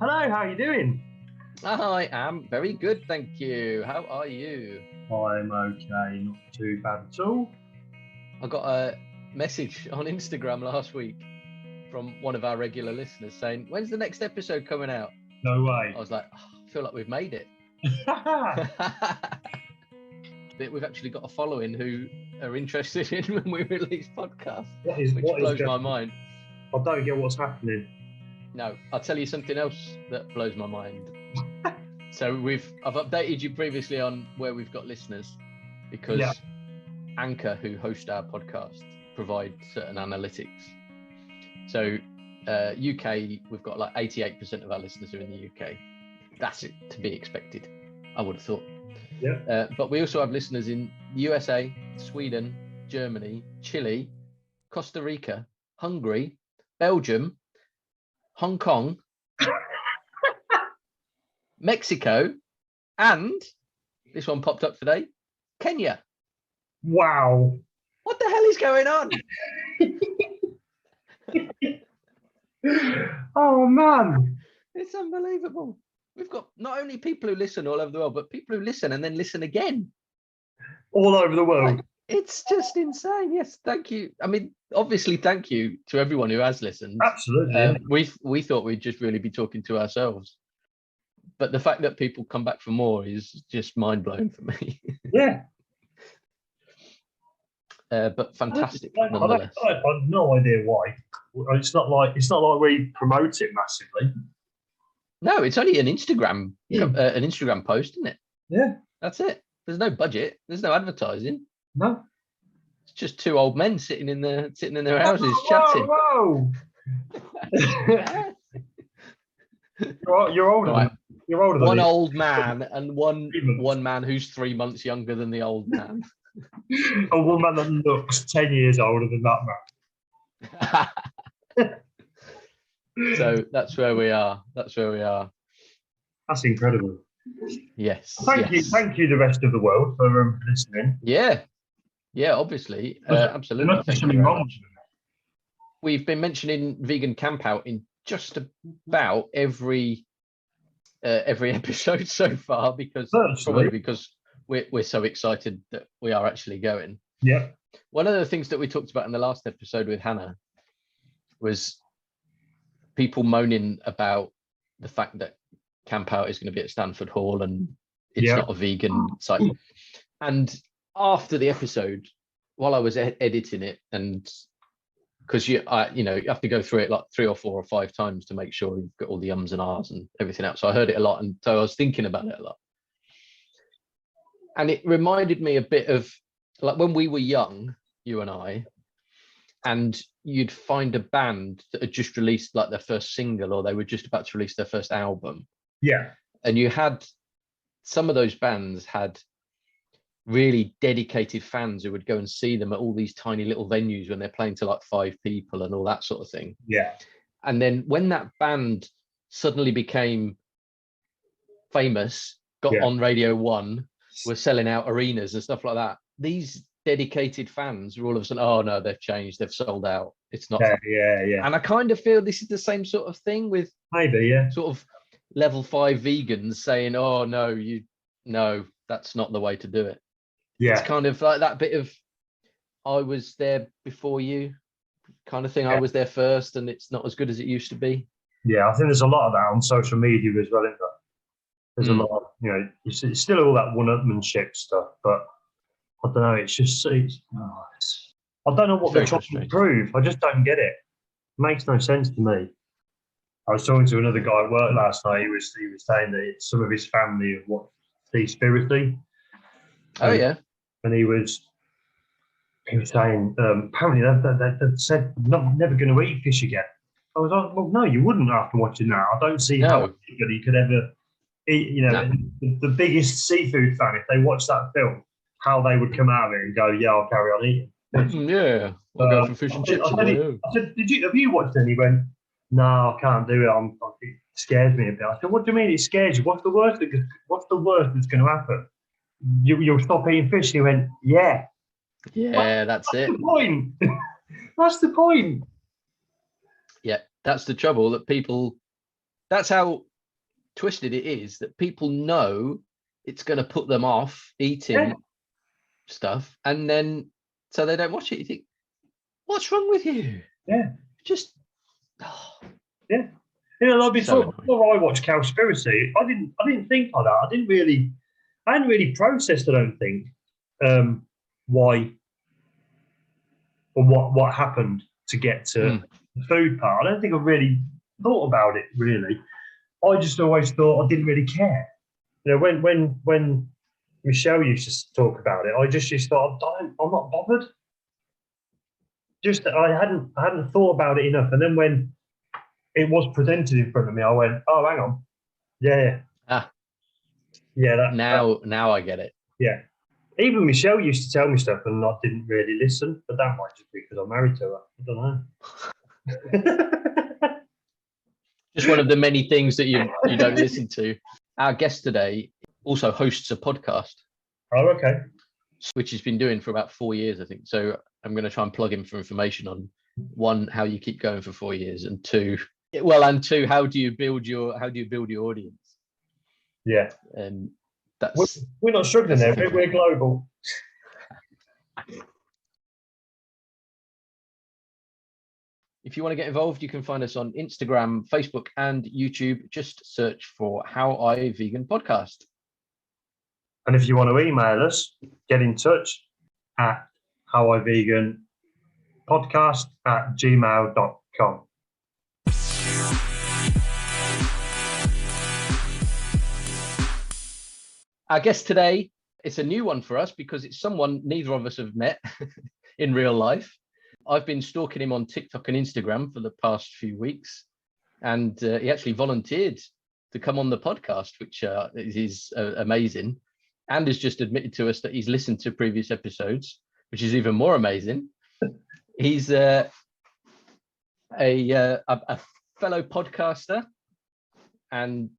Hello, how are you doing? I am very good, thank you. How are you? I'm okay, not too bad at all. I got a message on Instagram last week from one of our regular listeners saying, "When's the next episode coming out?" No way. I was like, I feel like we've made it. We've actually got a following who are interested in when we release podcasts, which blows my mind. I don't get what's happening. No, I'll tell you something else that blows my mind. So I've updated you previously on where we've got listeners because Anchor, who host our podcast, provide certain analytics. So UK, we've got like 88% of our listeners are in the UK. That's it, to be expected, I would have thought. Yeah. But we also have listeners in the USA, Sweden, Germany, Chile, Costa Rica, Hungary, Belgium, Hong Kong, Mexico, and this one popped up today, Kenya. Wow. What the hell is going on? Oh, man. It's unbelievable. We've got not only people who listen all over the world, but people who listen and then listen again. All over the world. Like, it's just insane. Yes, thank you. I mean, obviously, thank you to everyone who has listened. Absolutely. We thought we'd just really be talking to ourselves. But the fact that people come back for more is just mind-blowing for me. Yeah. But fantastic. I have no idea why. It's not like we promote it massively. No, it's only an Instagram post, isn't it? Yeah. That's it. There's no budget. There's no advertising. No. It's just two old men sitting in their houses chatting. Whoa. You're older. Right. You're older than one me. Old man and one man who's 3 months younger than the old man. A woman that looks 10 years older than that man. So that's where we are. That's incredible. Yes. Thank you, the rest of the world, for listening. Yeah, obviously, absolutely. There must be something wrong. We've been mentioning Vegan Camp Out in just about every episode so far because we're so excited that we are actually going. Yeah. One of the things that we talked about in the last episode with Hannah was people moaning about the fact that Camp Out is going to be at Stanford Hall and it's not a vegan site. And after the episode, while I was editing it, and because you have to go through it like 3 or 4 or 5 times to make sure you've got all the ums and ahs and everything else. So I heard it a lot, and so I was thinking about it a lot. And it reminded me a bit of like when we were young, you and I, and you'd find a band that had just released like their first single, or they were just about to release their first album. Yeah. And you had some of those bands had really dedicated fans who would go and see them at all these tiny little venues when they're playing to like 5 people and all that sort of thing. Yeah. And then when that band suddenly became famous, got on Radio 1, were selling out arenas and stuff like that, these dedicated fans were all of a sudden, oh no, they've changed, they've sold out, it's not. Yeah. And I kind of feel this is the same sort of thing with sort of level 5 vegans saying, oh no, that's not the way to do it. Yeah. It's kind of like that bit of I was there before you kind of thing. I was there first and it's not as good as it used to be. Yeah, I think there's a lot of that on social media as well, isn't there? There's a lot of, it's still all that one-upmanship stuff, but I don't know, it's just, I don't know what they're trying to prove. I just don't get it. It makes no sense to me. I was talking to another guy at work last night. He was saying that some of his family of what Seaspiracy. Oh yeah. And he was saying apparently they've said never going to eat fish again. I was like, well, no, you wouldn't after watching that. I don't see how anybody could ever eat. The biggest seafood fan, if they watch that film, how they would come out of it and go, yeah, I'll carry on eating. Yeah, I'll go for fish and chips. I said, have you watched it? And he went, no, I can't do it. It scares me a bit. I said, what do you mean it scares you? What's the worst that's going to happen? You'll stop eating fish. And he went, yeah. Yeah, that's it. The point. That's the point. Yeah, that's the trouble, that people that's how twisted it is, that people know it's going to put them off eating stuff, and then so they don't watch it. You think, what's wrong with you? Yeah. Just Yeah. You know, like So before I watched Cowspiracy, I didn't think like that. I hadn't really processed, I don't think, why or what happened to get to the food part. I don't think I really thought about it really. I just always thought I didn't really care. You know, when Michelle used to talk about it, I just thought I'm not bothered. Just I hadn't thought about it enough. And then when it was presented in front of me, I went, oh, hang on. Yeah. Yeah. Now I get it. Yeah. Even Michelle used to tell me stuff and I didn't really listen, but that might just be because I'm married to her. I don't know. Just one of the many things that you don't listen to. Our guest today also hosts a podcast. Oh, okay. Which he's been doing for about 4 years, I think. So I'm going to try and plug him for information on, one, how you keep going for 4 years, and two, how do you build your audience? Yeah. And we're not struggling there. We're global. If you want to get involved, you can find us on Instagram, Facebook, and YouTube. Just search for How I Vegan Podcast. And if you want to email us, get in touch at howiveganpodcast@gmail.com. Our guest today, it's a new one for us because it's someone neither of us have met in real life. I've been stalking him on TikTok and Instagram for the past few weeks, and he actually volunteered to come on the podcast, which is amazing, and has just admitted to us that he's listened to previous episodes, which is even more amazing. He's a fellow podcaster, and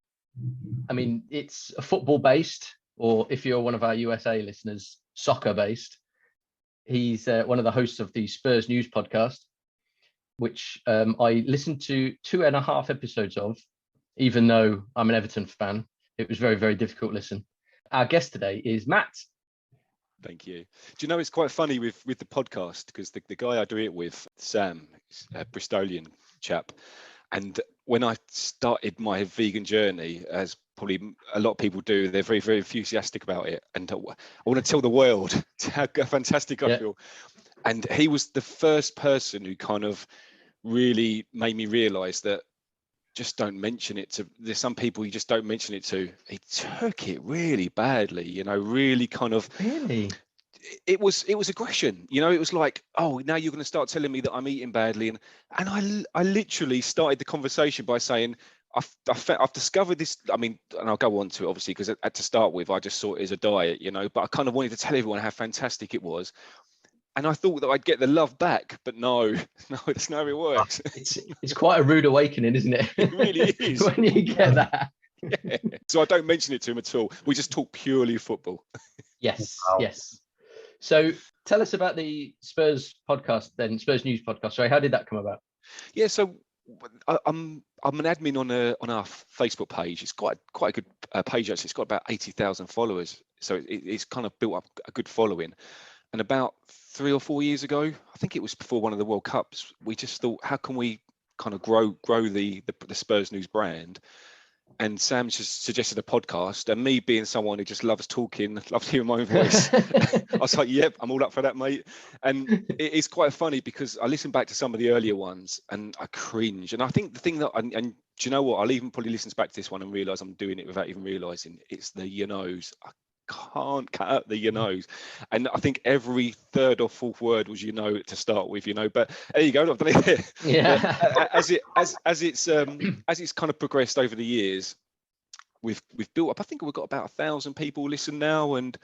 I mean, it's football based, or if you're one of our USA listeners, soccer based. He's one of the hosts of the Spurs News podcast, which I listened to 2.5 episodes of, even though I'm an Everton fan. It was very, very difficult listen. Our guest today is Matt. Thank you. Do you know, it's quite funny with the podcast, because the guy I do it with, Sam, a Bristolian chap, and when I started my vegan journey, as probably a lot of people do, they're very, very enthusiastic about it. And I want to tell the world how fantastic I feel. And he was the first person who kind of really made me realize that just don't mention it to, there's some people you just don't mention it to. He took it really badly, you know, really kind of. Really? It was aggression, you know. It was like, oh, now you're going to start telling me that I'm eating badly, and I literally started the conversation by saying I've discovered this. I mean, and I'll go on to it obviously, because to start with I just saw it as a diet, you know, but I kind of wanted to tell everyone how fantastic it was, and I thought that I'd get the love back, but no, it's not how it works. It's quite a rude awakening, isn't it? It really is. When you get that. Yeah. So I don't mention it to him at all. We just talk purely football. Yes. Wow. Yes. So tell us about the Spurs podcast then, Spurs News podcast. Sorry, how did that come about? Yeah, so I'm an admin on our Facebook page. It's quite a good page actually. It's got about 80,000 followers, so it's kind of built up a good following. And about 3 or 4 years ago, I think it was before one of the World Cups, we just thought, how can we kind of grow the Spurs News brand? And Sam just suggested a podcast, and me being someone who just loves talking, loves hearing my own voice, I was like, yep, I'm all up for that, mate. And it's quite funny because I listened back to some of the earlier ones and I cringe. And I think the thing that, and do you know what, I'll even probably listen back to this one and realise I'm doing it without even realising, it's the you-knows. I can't cut out the you-knows. And I think every third or fourth word was to start with, but there you go, I've done it here. Yeah. As it's kind of progressed over the years, we've built up, I think we've got about 1,000 people listen now. And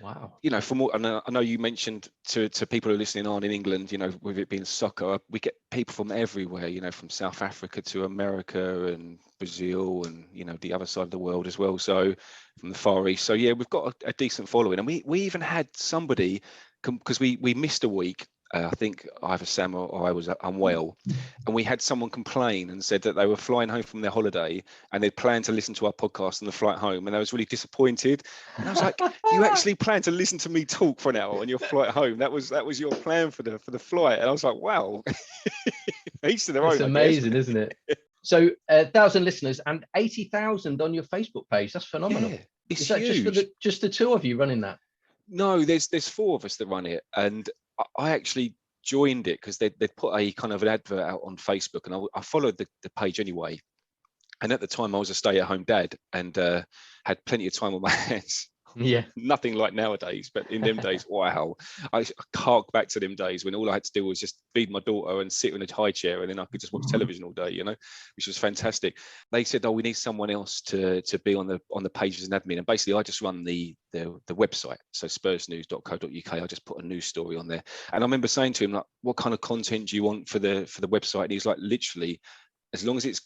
wow, from what I know you mentioned to people who are listening on in England, with it being soccer, we get people from everywhere, from South Africa to America and Brazil and the other side of the world as well, so from the Far East. So yeah, we've got a decent following. And we even had somebody, because we missed a week, I think either Sam or I was unwell, and we had someone complain and said that they were flying home from their holiday and they'd planned to listen to our podcast on the flight home, and I was really disappointed. And I was like, "You actually planned to listen to me talk for an hour on your flight home? That was your plan for the flight?" And I was like, "Wow." Each to their own. It's amazing, isn't it? So 1,000 listeners and 80,000 on your Facebook page. That's phenomenal. Yeah, it's Is that huge. just the two of you running that? No, there's 4 of us that run it, and I actually joined it because they'd put a kind of an advert out on Facebook, and I followed the page anyway. And at the time, I was a stay-at-home dad and had plenty of time on my hands. Yeah. Nothing like nowadays, but in them days, wow. I hark back to them days when all I had to do was just feed my daughter and sit in a high chair, and then I could just watch television all day, which was fantastic. They said, "Oh, we need someone else to be on the page as an admin." And basically, I just run the website, so spursnews.co.uk. I just put a news story on there. And I remember saying to him, like, "What kind of content do you want for the website?" And he's like, "Literally, as long as it's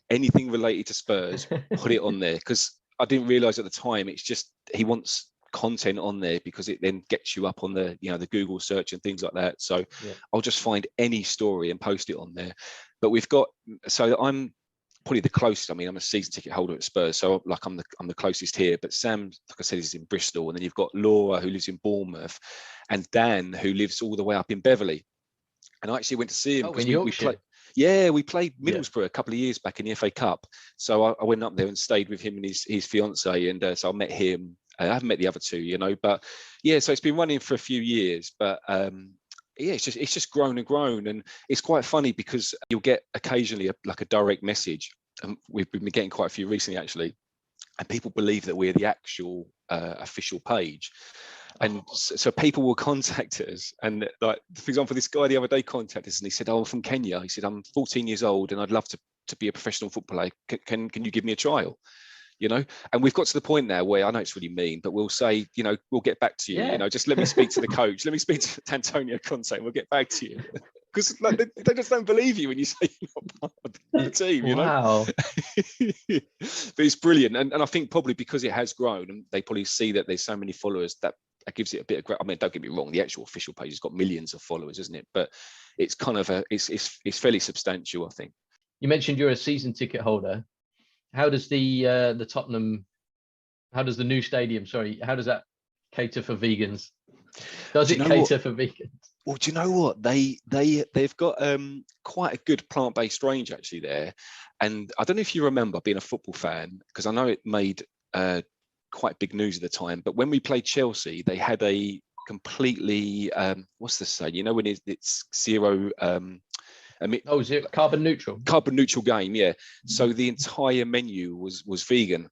anything related to Spurs, put it on there." Because I didn't realize at the time, it's just he wants content on there because it then gets you up on the the Google search and things like that. So yeah. I'll just find any story and post it on there. But I'm probably the closest. I mean, I'm a season ticket holder at Spurs, so like I'm the closest here. But Sam, like I said, is in Bristol, and then you've got Laura, who lives in Bournemouth, and Dan, who lives all the way up in Beverley. And I actually went to see him because we played. Yeah, we played Middlesbrough a couple of years back in the FA Cup. So I went up there and stayed with him and his fiance, and so I met him. I haven't met the other two, but yeah. So it's been running for a few years, but yeah, it's just grown and grown, and it's quite funny because you'll get occasionally a direct message, and we've been getting quite a few recently actually, and people believe that we're the actual official page. And so people will contact us, and like, for example, this guy the other day contacted us and he said, "Oh, I'm from Kenya." He said, "I'm 14 years old and I'd love to be a professional footballer. Can you give me a trial?" And we've got to the point now where, I know it's really mean, but we'll say, we'll get back to you. Just let me speak to the coach. Let me speak to Antonio Conte and we'll get back to you. Because they just don't believe you when you say you're not part of the team, Wow. But it's brilliant. And I think probably because it has grown and they probably see that there's so many followers, that gives it a bit of, I mean, don't get me wrong, the actual official page has got millions of followers, isn't it? But it's kind of it's fairly substantial, I think. You mentioned you're a season ticket holder. How does the Tottenham, how does the new stadium, how does that cater for vegans? Does it cater for vegans? Well, do you know what? They've got quite a good plant-based range actually there. And I don't know if you remember being a football fan, because I know it made quite big news at the time, but when we played Chelsea, they had a completely what's the saying? When it's zero zero carbon neutral game, yeah. So the entire menu was vegan,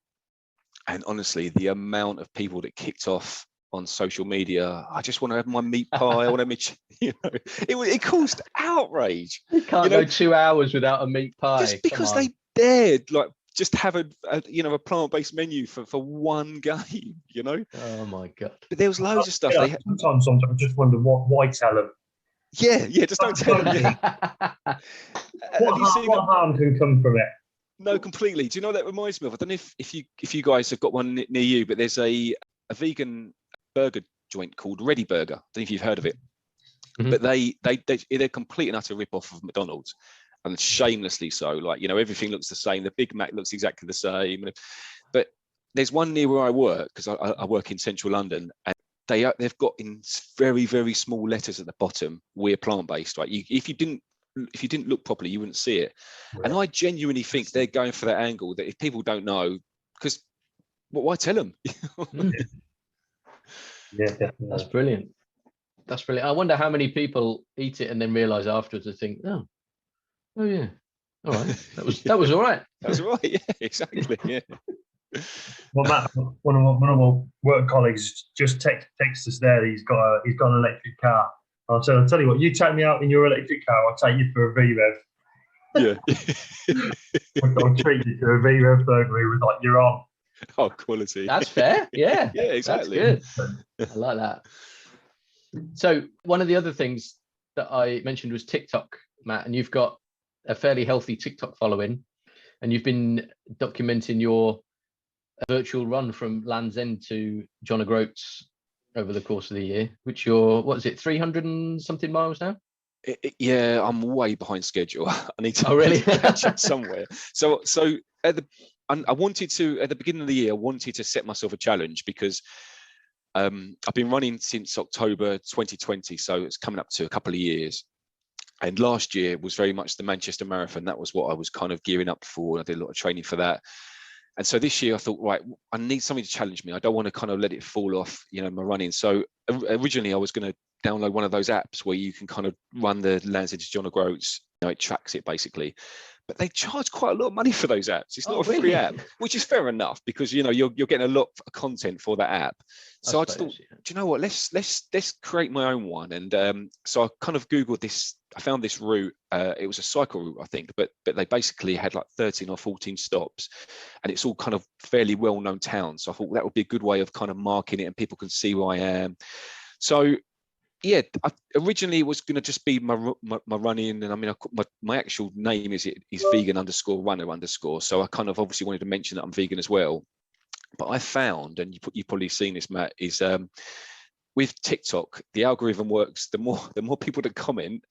and honestly, the amount of people that kicked off on social media, "I just want to have my meat pie," I want to have it caused outrage. You can't go 2 hours without a meat pie just because they dared just have a plant-based menu for one game, Oh my God. But there was loads of stuff. Sometimes I just wonder why tell them. Yeah, just don't tell them. What harm can come from it? No, completely. Do you know what that reminds me of? I don't know if you guys have got one near you, but there's a vegan burger joint called Ready Burger. I don't know if you've heard of it. Mm-hmm. But they're complete and utter rip-off of McDonald's, and shamelessly so. Everything looks the same. The Big Mac looks exactly the same. But there's one near where I work, because I work in central London, and they've got in very, very small letters at the bottom, "We're plant-based." Right? If you didn't look properly, you wouldn't see it. Right. And I genuinely think they're going for that angle, that if people don't know, because why tell them? Yeah, definitely. That's brilliant. I wonder how many people eat it and then realize afterwards and think, oh yeah, all right, that was all right. That was all right. Yeah, exactly. Yeah. Well, Matt, one of my work colleagues just texted us there. He's got an electric car. I'll tell you what, you take me out in your electric car, I'll take you for a V-Rev. Yeah. I'll treat you to a V-Rev burger with you're on. Oh, quality. That's fair. Yeah. Yeah, exactly. That's good. I like that. So one of the other things that I mentioned was TikTok, Matt, and you've got a fairly healthy TikTok following, and you've been documenting your virtual run from Land's End to John O'Groats over the course of the year, which you're, what is it, 300 and something miles now? Yeah, I'm way behind schedule. I need to, Oh, really? catch up somewhere. So I wanted to, at the beginning of the year, I wanted to set myself a challenge because I've been running since October 2020, so it's coming up to a couple of years. And last year was very much the Manchester Marathon. That was what I was kind of gearing up for. I did a lot of training for that. And so this year I thought, right, I need something to challenge me. I don't want to kind of let it fall off, my running. So originally I was going to download one of those apps where you can kind of run the Land's End to John O'Groats. It tracks it basically. But they charge quite a lot of money for those apps. It's not a free app, which is fair enough because you're getting a lot of content for that app. So I just thought, do you know what? Let's create my own one. And so I kind of Googled this. I found this route. It was a cycle route, I think, but they basically had like 13 or 14 stops, and it's all kind of fairly well-known towns. So I thought that would be a good way of kind of marking it, and people can see where I am. So yeah, originally it was going to just be my running, and I mean, my actual name is vegan_runner_. So I kind of obviously wanted to mention that I'm vegan as well. But I found, and you've probably seen this, Matt, is with TikTok, the algorithm works. The more people that comment,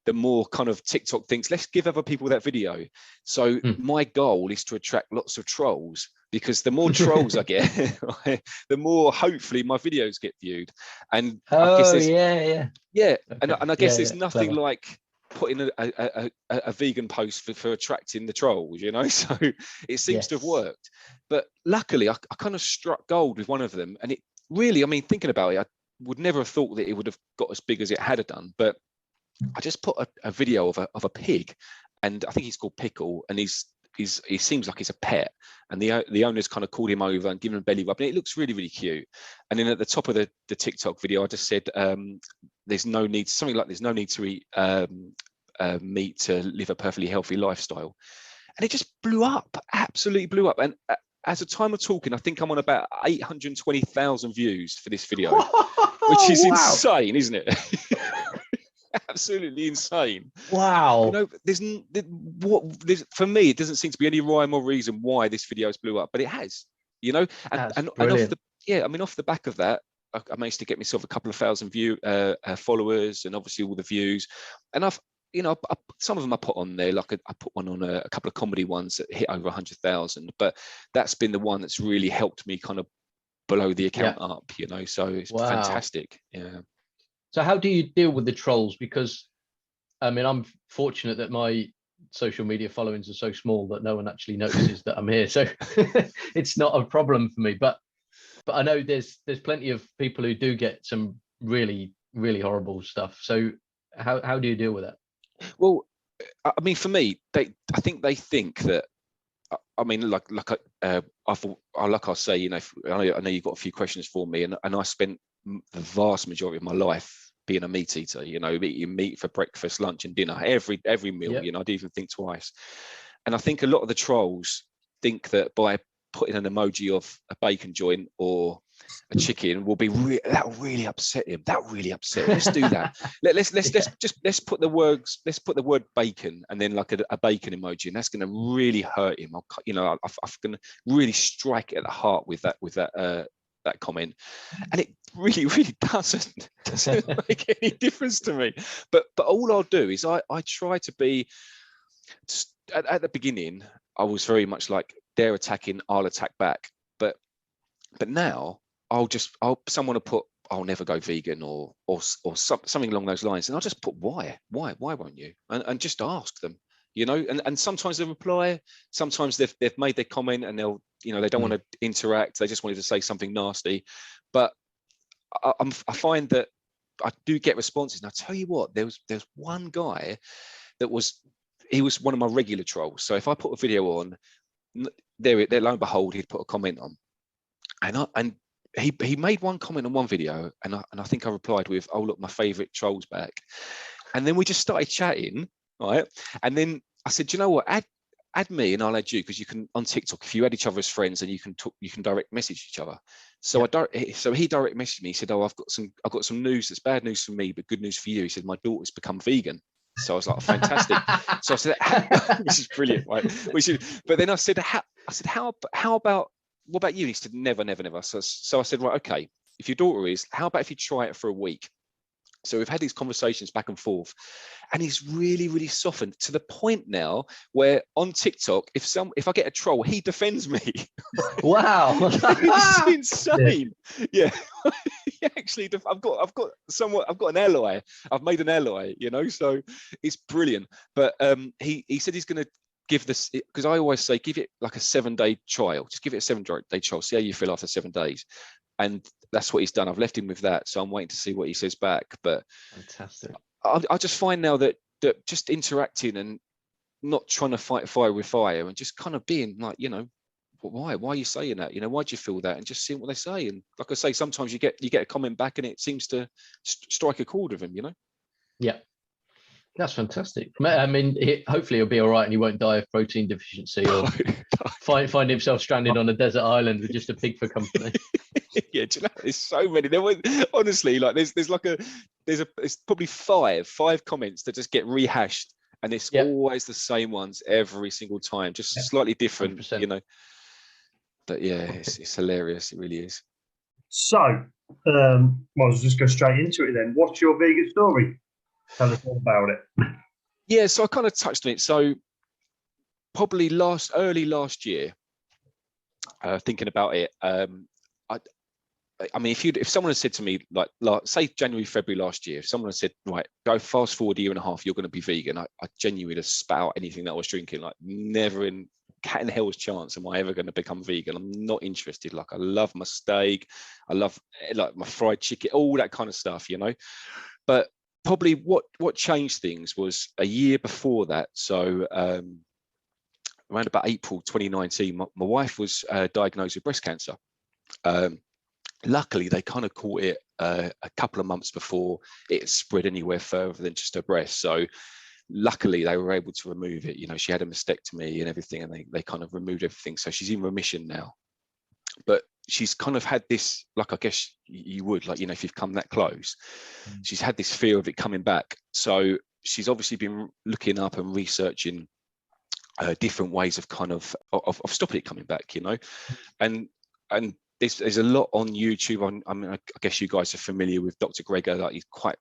the more kind of TikTok thinks, let's give other people that video. So my goal is to attract lots of trolls, because the more trolls I get, the more hopefully my videos get viewed. And I guess okay. And I guess there's nothing like putting a vegan post for attracting the trolls, so it seems to have worked. But luckily I kind of struck gold with one of them, and it really, I mean, thinking about it, I would never have thought that it would have got as big as it had done. But I just put a video of a pig, and I think he's called Pickle, and he seems like he's a pet, and the owners kind of called him over and given him a belly rub, and it looks really, really cute. And then at the top of the TikTok video, I just said, there's no need to eat meat to live a perfectly healthy lifestyle. And it just blew up, absolutely blew up. And at the time of talking, I think I'm on about 820,000 views for this video, which is insane, isn't it? Absolutely insane. Wow. For me, it doesn't seem to be any rhyme or reason why this video has blew up, but it has, and off the back of that, I managed to get myself a couple of thousand followers, and obviously all the views. And some of them I put on there, like I put one on a couple of comedy ones that hit over 100,000, but that's been the one that's really helped me kind of blow the account up, so it's fantastic. Yeah. So how do you deal with the trolls? Because I mean, I'm fortunate that my social media followings are so small that no one actually notices that I'm here. So it's not a problem for me. But I know there's plenty of people who do get some really, really horrible stuff. So how do you deal with that? Well, I mean, for me, I think they think that, I mean, like I say, I know you've got a few questions for me, and I spent the vast majority of my life being a meat eater, eating meat for breakfast, lunch and dinner, every meal, I didn't even think twice. And I think a lot of the trolls think that by putting an emoji of a bacon joint or a chicken will be that will really upset him. Let's do that. let's put the word bacon and then like a bacon emoji, and that's going to really hurt him. I'm going to really strike at the heart with that comment, and it really, really doesn't make any difference to me. But all I'll do is I try to be at the beginning. I was very much like, they're attacking, I'll attack back. But now someone will put, I'll never go vegan or something along those lines, and I'll just put why won't you, and just ask them, and sometimes they reply, sometimes they've made their comment and they'll they don't want to interact, they just wanted to say something nasty. But I find that I do get responses, and I tell you what, there's one guy that was one of my regular trolls. So if I put a video on there, lo and behold, he'd put a comment on, and he made one comment on one video, and I think I replied with, "Oh look, my favorite troll's back," and then we just started chatting, right? And then I said, you know what, add me and I'll add you, because you can on TikTok, if you add each other as friends, and you can direct message each other. So so he direct messaged me. He said, "Oh, I've got some news. That's bad news for me, but good news for you." He said, "My daughter's become vegan." So I was like, fantastic. So I said, this is brilliant, right? But then I said, how about, what about you? He said, never. So I said, right, okay. if your daughter is, how about if you try it for a week? So we've had these conversations back and forth, and he's really, really softened to the point now where on TikTok, if I get a troll, he defends me. Wow. It's insane. Yeah. Actually, I've got an ally. I've made an ally, you know, so it's brilliant. But he said he's going to give this, because I always say, give it like a 7-day trial. Just give it a 7-day trial. See how you feel after 7 days. And that's what he's done. I've left him with that. So I'm waiting to see what he says back. But fantastic. I just find now that just interacting and not trying to fight fire with fire, and just kind of being like, you know, why are you saying that? You know, why do you feel that? And just seeing what they say. And like I say, sometimes you get a comment back and it seems to strike a chord with him, you know? Yeah. That's fantastic. I mean, hopefully he'll be all right and he won't die of protein deficiency or find himself stranded on a desert island with just a pig for company. Yeah, do you know, there's so many. Honestly, like there's probably five comments that just get rehashed, and it's always the same ones every single time, just slightly different, 100%. You know. But yeah, it's hilarious. It really is. So, well, let's just go straight into it then. What's your vegan story? Tell us all about it. Yeah, so I kind of touched on it. So probably early last year, thinking about it, I mean, if someone had said to me, like say January, February last year, if someone had said, right, go fast forward a year and a half, you're going to be vegan, I genuinely just spat out anything that I was drinking. Like, never in cat in hell's chance am I ever going to become vegan. I'm not interested. Like, I love my steak, I love like my fried chicken, all that kind of stuff, you know. But probably what changed things was a year before that. So around about April 2019, my wife was diagnosed with breast cancer. Luckily, they kind of caught it a couple of months before it spread anywhere further than just her breast. So luckily, they were able to remove it. You know, she had a mastectomy and everything, and they kind of removed everything. So she's in remission now. But she's kind of had this, like, I guess you would, like, you know, if you've come that close, she's had this fear of it coming back. So she's obviously been looking up and researching different ways of kind of stopping it coming back, you know, and there's a lot on YouTube. I mean, I guess you guys are familiar with Dr. Greger. Like, he's quite,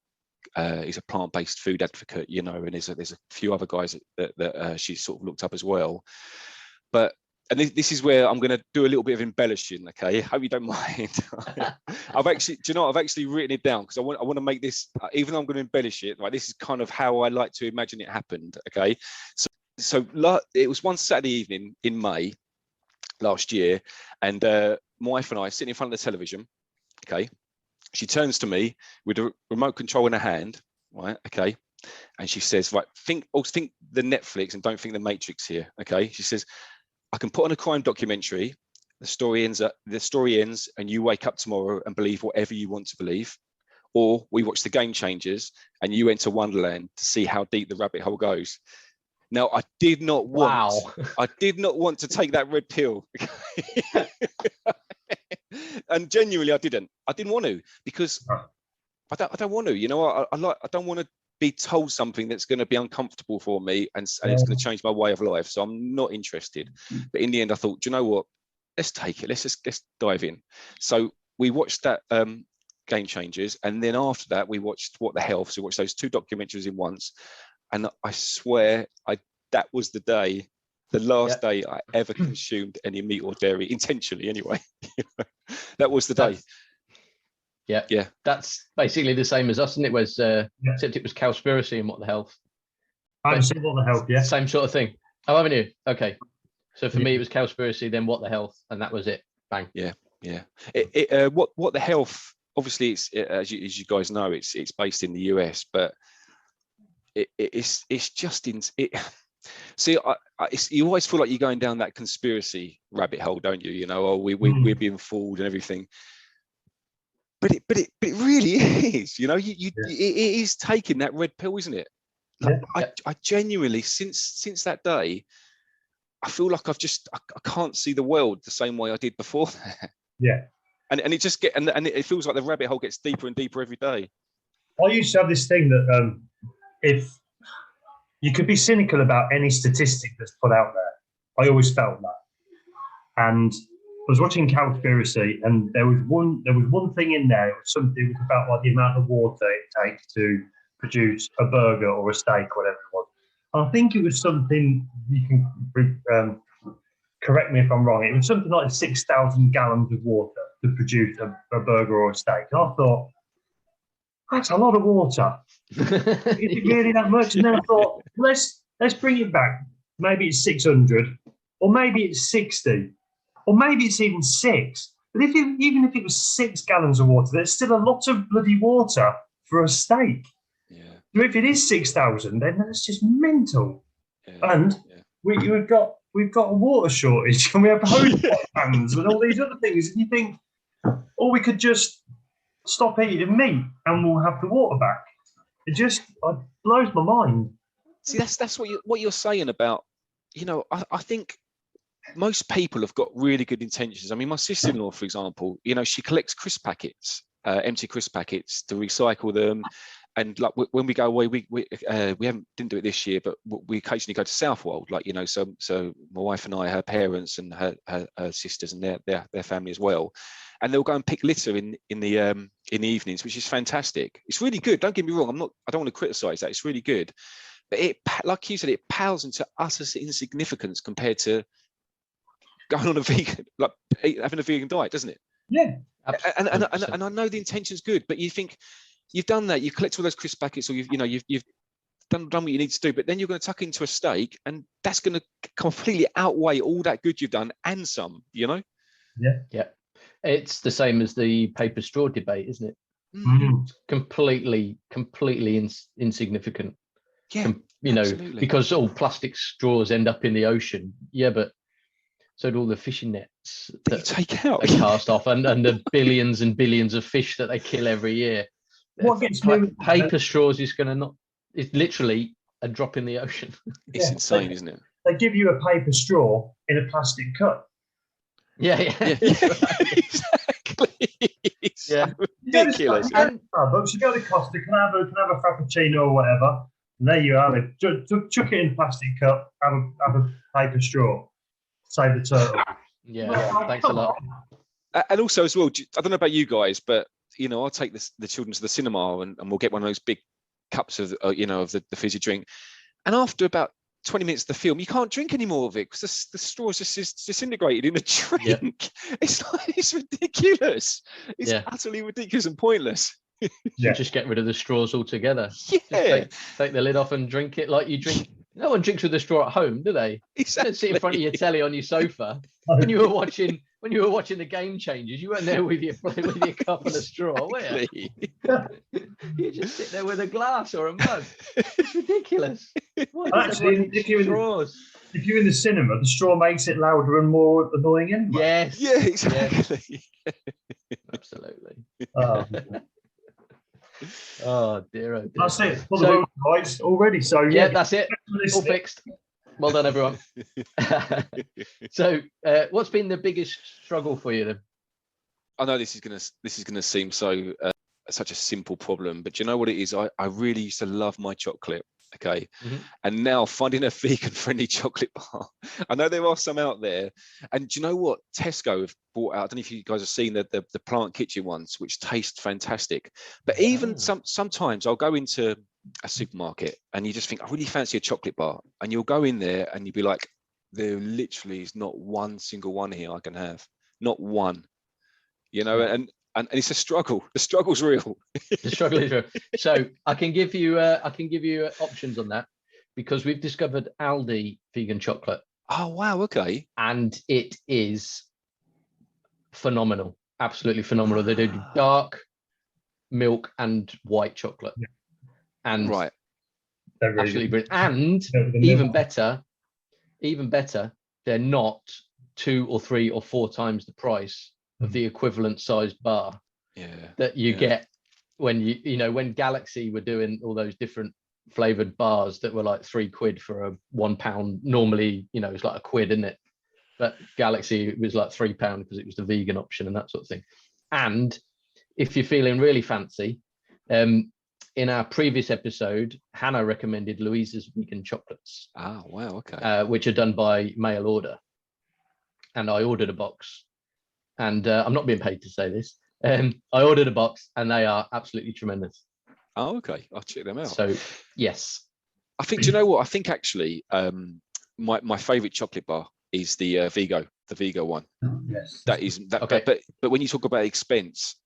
he's a plant-based food advocate, you know, and there's a few other guys that she's sort of looked up as well. But and this is where I'm going to do a little bit of embellishing. Okay, hope you don't mind. I've actually written it down because I want to make this, even though I'm going to embellish it. Like, this is kind of how I like to imagine it happened. Okay, so it was one Saturday evening in May last year, and my wife and I sitting in front of the television. Okay, she turns to me with a remote control in her hand, right? Okay, and she says, right, think the Netflix and don't think the Matrix here. Okay, she says, I can put on a crime documentary, the story ends and you wake up tomorrow and believe whatever you want to believe, or we watch The Game Changers and you enter Wonderland to see how deep the rabbit hole goes. Now, I did not want to take that red pill. And genuinely, I didn't want to, because I don't want to, you know, I don't want to be told something that's going to be uncomfortable for me and it's going to change my way of life. So I'm not interested. But in the end, I thought, do you know what? Let's take it. Let's dive in. So we watched that Game Changers, and then after that, we watched What the Health. So we watched those two documentaries in once. And I swear, that was the last day I ever consumed any meat or dairy, intentionally anyway. That was the day. Yeah. That's basically the same as us, and it was except it was Cowspiracy and What the Health. I haven't seen What the Health, yeah. Same sort of thing. Oh, haven't you? Okay. So for me, it was Cowspiracy, then What the Health, and that was it. Bang. Yeah. What the Health? Obviously, it's as you guys know, it's based in the US, but it's just in it. See, you always feel like you're going down that conspiracy rabbit hole, don't you? You know, we're being fooled and everything. But it really is, you know, it is taking that red pill, isn't it? Like, I genuinely, since that day, I feel like I can't see the world the same way I did before that. Yeah. And it just and it feels like the rabbit hole gets deeper and deeper every day. I used to have this thing that if you could be cynical about any statistic that's put out there, I always felt that. And was watching Cowspiracy, and there was one thing in there. It was about like the amount of water it takes to produce a burger or a steak, whatever it was. And I think it was something, you can correct me if I'm wrong. It was something like 6,000 gallons of water to produce a burger or a steak. And I thought, that's a lot of water. Is it really that much? And then I thought, let's bring it back. Maybe it's 600, or maybe it's 60, or maybe it's even 6. But even if it was 6 gallons of water, there's still a lot of bloody water for a steak. Yeah. So if it is 6,000, then that's just mental. Yeah. And we've got a water shortage, and we have hose pans and all these other things. And you think, or we could just stop eating meat and we'll have the water back. It just blows my mind. See, that's what you're saying about, I think most people have got really good intentions. I mean, my sister-in-law, for example, she collects crisp packets, empty crisp packets, to recycle them. And like when we go away, we didn't do it this year, but we occasionally go to Southwold, so my wife and I, her parents and her sisters and their family as well, and they'll go and pick litter in the evenings, which is fantastic. It's really good. Don't get me wrong. I don't want to criticise that. It's really good, but it, like you said, it pales into utter insignificance compared to going on a vegan, like having a vegan diet, doesn't it? Yeah. And I know the intention's good, but you think, you've done that, you collect all those crisp packets, or you've done what you need to do, but then you're going to tuck into a steak, and that's going to completely outweigh all that good you've done and some. Yeah. It's the same as the paper straw debate, isn't it? Completely insignificant. Yeah, absolutely. Because all plastic straws end up in the ocean. Yeah, but so do all the fishing nets that you take out, they cast off, and the billions and billions of fish that they kill every year. What gets paper straws is literally a drop in the ocean. It's insane, isn't it? They give you a paper straw in a plastic cup. Yeah. Exactly. It's so ridiculous. Starbucks, you go to Costa, can I have a frappuccino or whatever? And there you have it. Chuck it in a plastic cup. Have a paper straw. Save the turtle. Yeah. Thanks a lot. And also as well, I don't know about you guys, but I'll take the children to the cinema, and we'll get one of those big cups of the fizzy drink. And after about 20 minutes of the film, you can't drink any more of it because the straw is just disintegrated in the drink. Yeah. It's ridiculous. It's utterly ridiculous and pointless. You just get rid of the straws altogether. Yeah. Take the lid off and drink it like you drink. No one drinks with a straw at home, do they? Exactly. You don't sit in front of your telly on your sofa when you were watching the Game Changers. You weren't there with your cup and a straw, were you? You just sit there with a glass or a mug. It's ridiculous. Actually, if you're in the cinema, the straw makes it louder and more annoying anyway. Yes. Yeah, exactly. Yes. Absolutely. Oh. Oh dear. That's it. Well, the guys already. So yeah, that's it. All fixed. Well done, everyone. So, what's been the biggest struggle for you then? I know this is gonna seem so such a simple problem, but do you know what it is? I really used to love my chocolate. Okay. Mm-hmm. And now finding a vegan friendly chocolate bar. I know there are some out there. And do you know what? Tesco have bought out, I don't know if you guys have seen the plant kitchen ones, which taste fantastic. But even sometimes I'll go into a supermarket and you just think, I really fancy a chocolate bar. And you'll go in there and you'll be like, there literally is not one single one here I can have. Not one. And it's a struggle. The struggle's real. The struggle is real. So I can give you options on that, because we've discovered Aldi vegan chocolate. Oh wow, okay. And it is phenomenal, absolutely phenomenal. They do dark milk and white chocolate, and right, really absolutely brilliant. And even better, they're not 2 or 3 or 4 times the price of the equivalent sized bar that you get when when Galaxy were doing all those different flavored bars that were like £3 for a £1. Normally, it's like £1, isn't it? But Galaxy was like £3 because it was the vegan option and that sort of thing. And if you're feeling really fancy, in our previous episode, Hannah recommended Louisa's vegan chocolates. Ah, wow, okay. Which are done by mail order. And I ordered a box. and I'm not being paid to say this. I ordered a box, and they are absolutely tremendous. Oh, okay. I'll check them out. So yes, I think. Do you know what? I think actually, my favorite chocolate bar is the Vigo one. Yes. That is that. Okay. But when you talk about expense,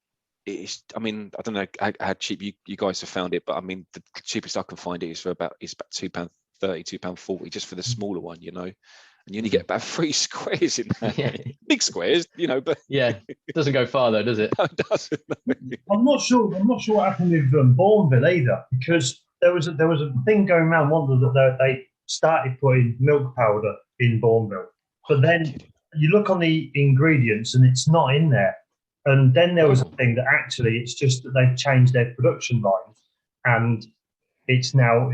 it's. I mean, I don't know how cheap you guys have found it, but I mean, the cheapest I can find it is about £2.30, £2.40 just for the smaller one, you know. And you only get about 3 squares in that. Yeah. Big squares, you know, but Yeah, it doesn't go far though, does it? no, it doesn't. I'm not sure what happened with Bourneville either, because there was a thing going around one that they started putting milk powder in Bourneville, but then you look on the ingredients and it's not in there. And then there was a thing that actually it's just that they've changed their production lines, and it's now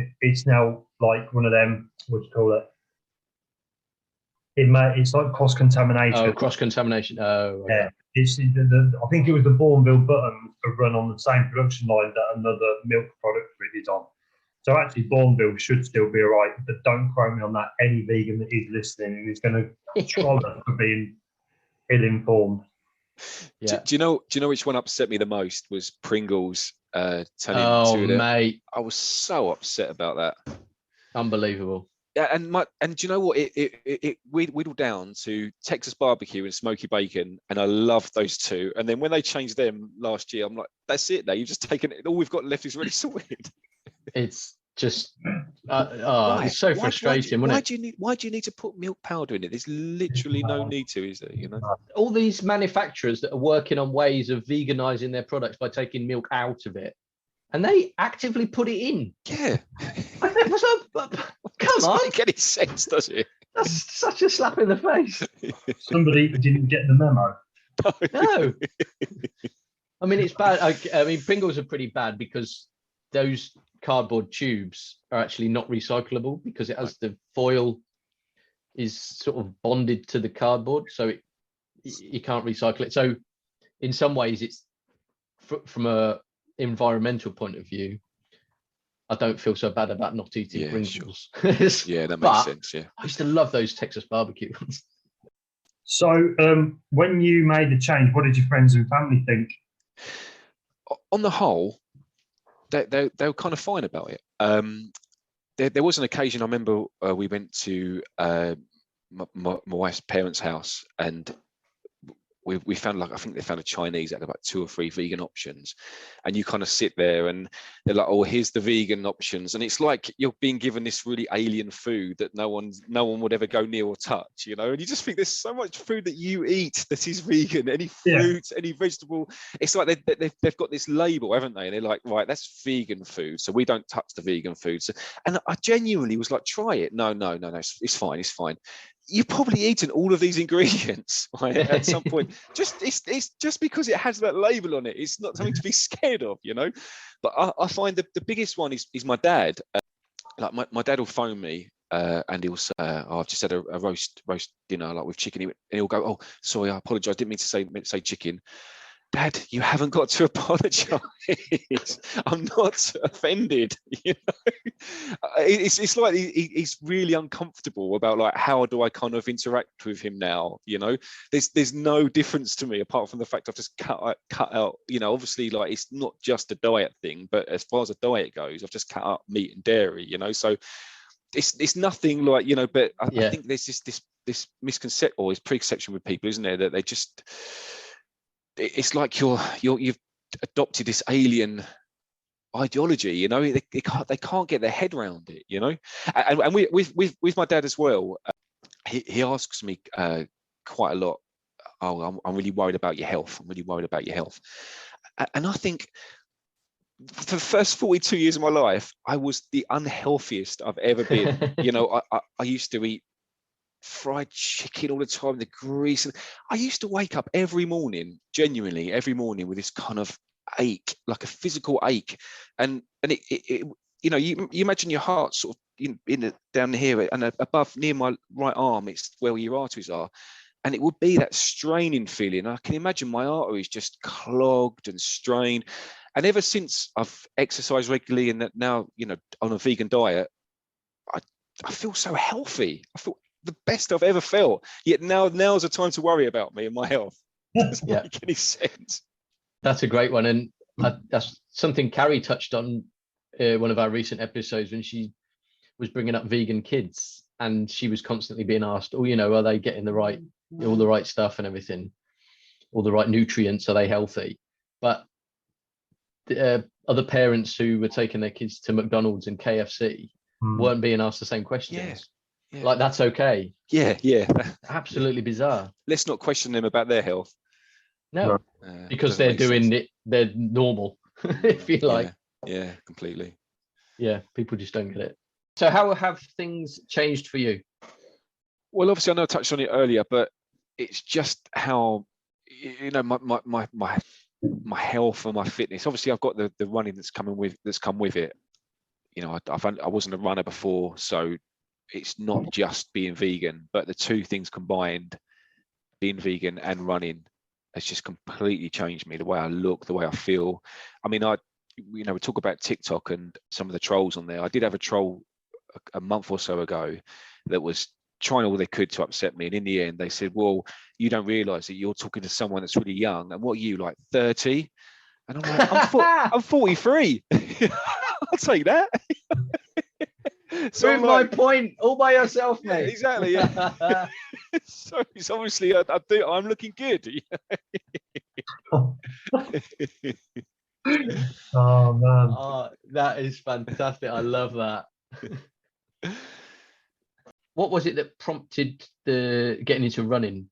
like one of them, what do you call it? It's like cross contamination. Oh, cross contamination. Oh, okay. Yeah. It's I think it was the Bourneville buttons are run on the same production line that another milk product is on. So actually, Bourneville should still be all right, but don't quote me on that. Any vegan that is listening and is going to troll us for being ill-informed. Yeah. Do you know which one upset me the most was Pringles turning into mate, I was so upset about that. Unbelievable. Yeah, and do you know what? It whittled down to Texas barbecue and smoky bacon, and I love those two. And then when they changed them last year, I'm like, that's it. Now you've just taken it. All we've got left is really sorted. It's just it's so frustrating. Why do you need to put milk powder in it? There's literally no need to, is there? You know, all these manufacturers that are working on ways of veganizing their products by taking milk out of it, and they actively put it in. Yeah. Come on. Doesn't make any sense, does it? That's such a slap in the face. Somebody didn't get the memo. No. I mean, it's bad. I mean, Pringles are pretty bad because those cardboard tubes are actually not recyclable because it has the foil is sort of bonded to the cardboard, so you can't recycle it. So in some ways, it's from a environmental point of view, I don't feel so bad about not eating Pringles. Sure. Yeah, that makes sense. Yeah, I used to love those Texas barbecue ones. So, when you made the change, what did your friends and family think? On the whole, they were kind of fine about it. There was an occasion I remember we went to my wife's parents' house, and we found, like, I think they found a Chinese that had about 2 or 3 vegan options, and you kind of sit there and they're like, oh, here's the vegan options, and it's like you're being given this really alien food that no one would ever go near or touch, you know. And you just think there's so much food that you eat that is vegan, any fruit, any vegetable. It's like they've got this label, haven't they? And they're like, right, that's vegan food, so we don't touch the vegan food. So, and I genuinely was like, try it. No, it's fine. You've probably eaten all of these ingredients, right, at some point. It's just because it has that label on it. It's not something to be scared of, you know. But I find the biggest one is my dad. Like my dad will phone me and he'll say, oh, I've just had a roast dinner, like with chicken, and he'll go, oh, sorry, I apologise, didn't mean to say chicken. Dad, you haven't got to apologise. I'm not offended. You know, it's like he's really uncomfortable about, like, how do I kind of interact with him now? You know, there's no difference to me apart from the fact I've just cut out. You know, obviously, like, it's not just a diet thing, but as far as a diet goes, I've just cut out meat and dairy. You know, so it's nothing like, you know. But I think there's this misconception or this preconception with people, isn't there, that they just. It's like you've adopted this alien ideology, you know. They can't get their head around it, you know. And with my dad as well, he asks me quite a lot. Oh, I'm really worried about your health. I'm really worried about your health. And I think for the first 42 years of my life, I was the unhealthiest I've ever been. You know, I used to eat fried chicken all the time, the grease, and I used to wake up genuinely every morning with this kind of ache, like a physical ache, and it you know, you imagine your heart sort of down here and above near my right arm, it's where your arteries are, and it would be that straining feeling. I can imagine my arteries just clogged and strained, and ever since I've exercised regularly and now, you know, on a vegan diet, I feel so healthy. I feel the best I've ever felt. Yet now's the time to worry about me and my health. Doesn't Yeah. make any sense. That's a great one, and that's something Carrie touched on one of our recent episodes when she was bringing up vegan kids, and she was constantly being asked, "Oh, are they getting all the right stuff and everything, all the right nutrients? Are they healthy?" But other parents who were taking their kids to McDonald's and KFC weren't being asked the same questions. Yeah. Like, that's okay. Yeah. Absolutely bizarre. Let's not question them about their health. No, because doesn't they're make doing sense. it. They're normal, if you like. Yeah, completely. Yeah, people just don't get it. So how have things changed for you? Well, obviously, I know I touched on it earlier, but it's just how my health and my fitness. Obviously, I've got the running that's come with it. I wasn't a runner before, so it's not just being vegan, but the two things combined, being vegan and running, has just completely changed me. The way I look, the way I feel. I mean, we talk about TikTok and some of the trolls on there. I did have a troll a month or so ago that was trying all they could to upset me, and in the end they said, "Well, you don't realize that you're talking to someone that's really young, and what are you, like 30?" And I'm like, I'm 43. I'll take that. So prove my point all by yourself, mate. Yeah, exactly. Yeah. So it's obviously I'm looking good. Oh man. Oh, that is fantastic. I love that. What was it that prompted the getting into running?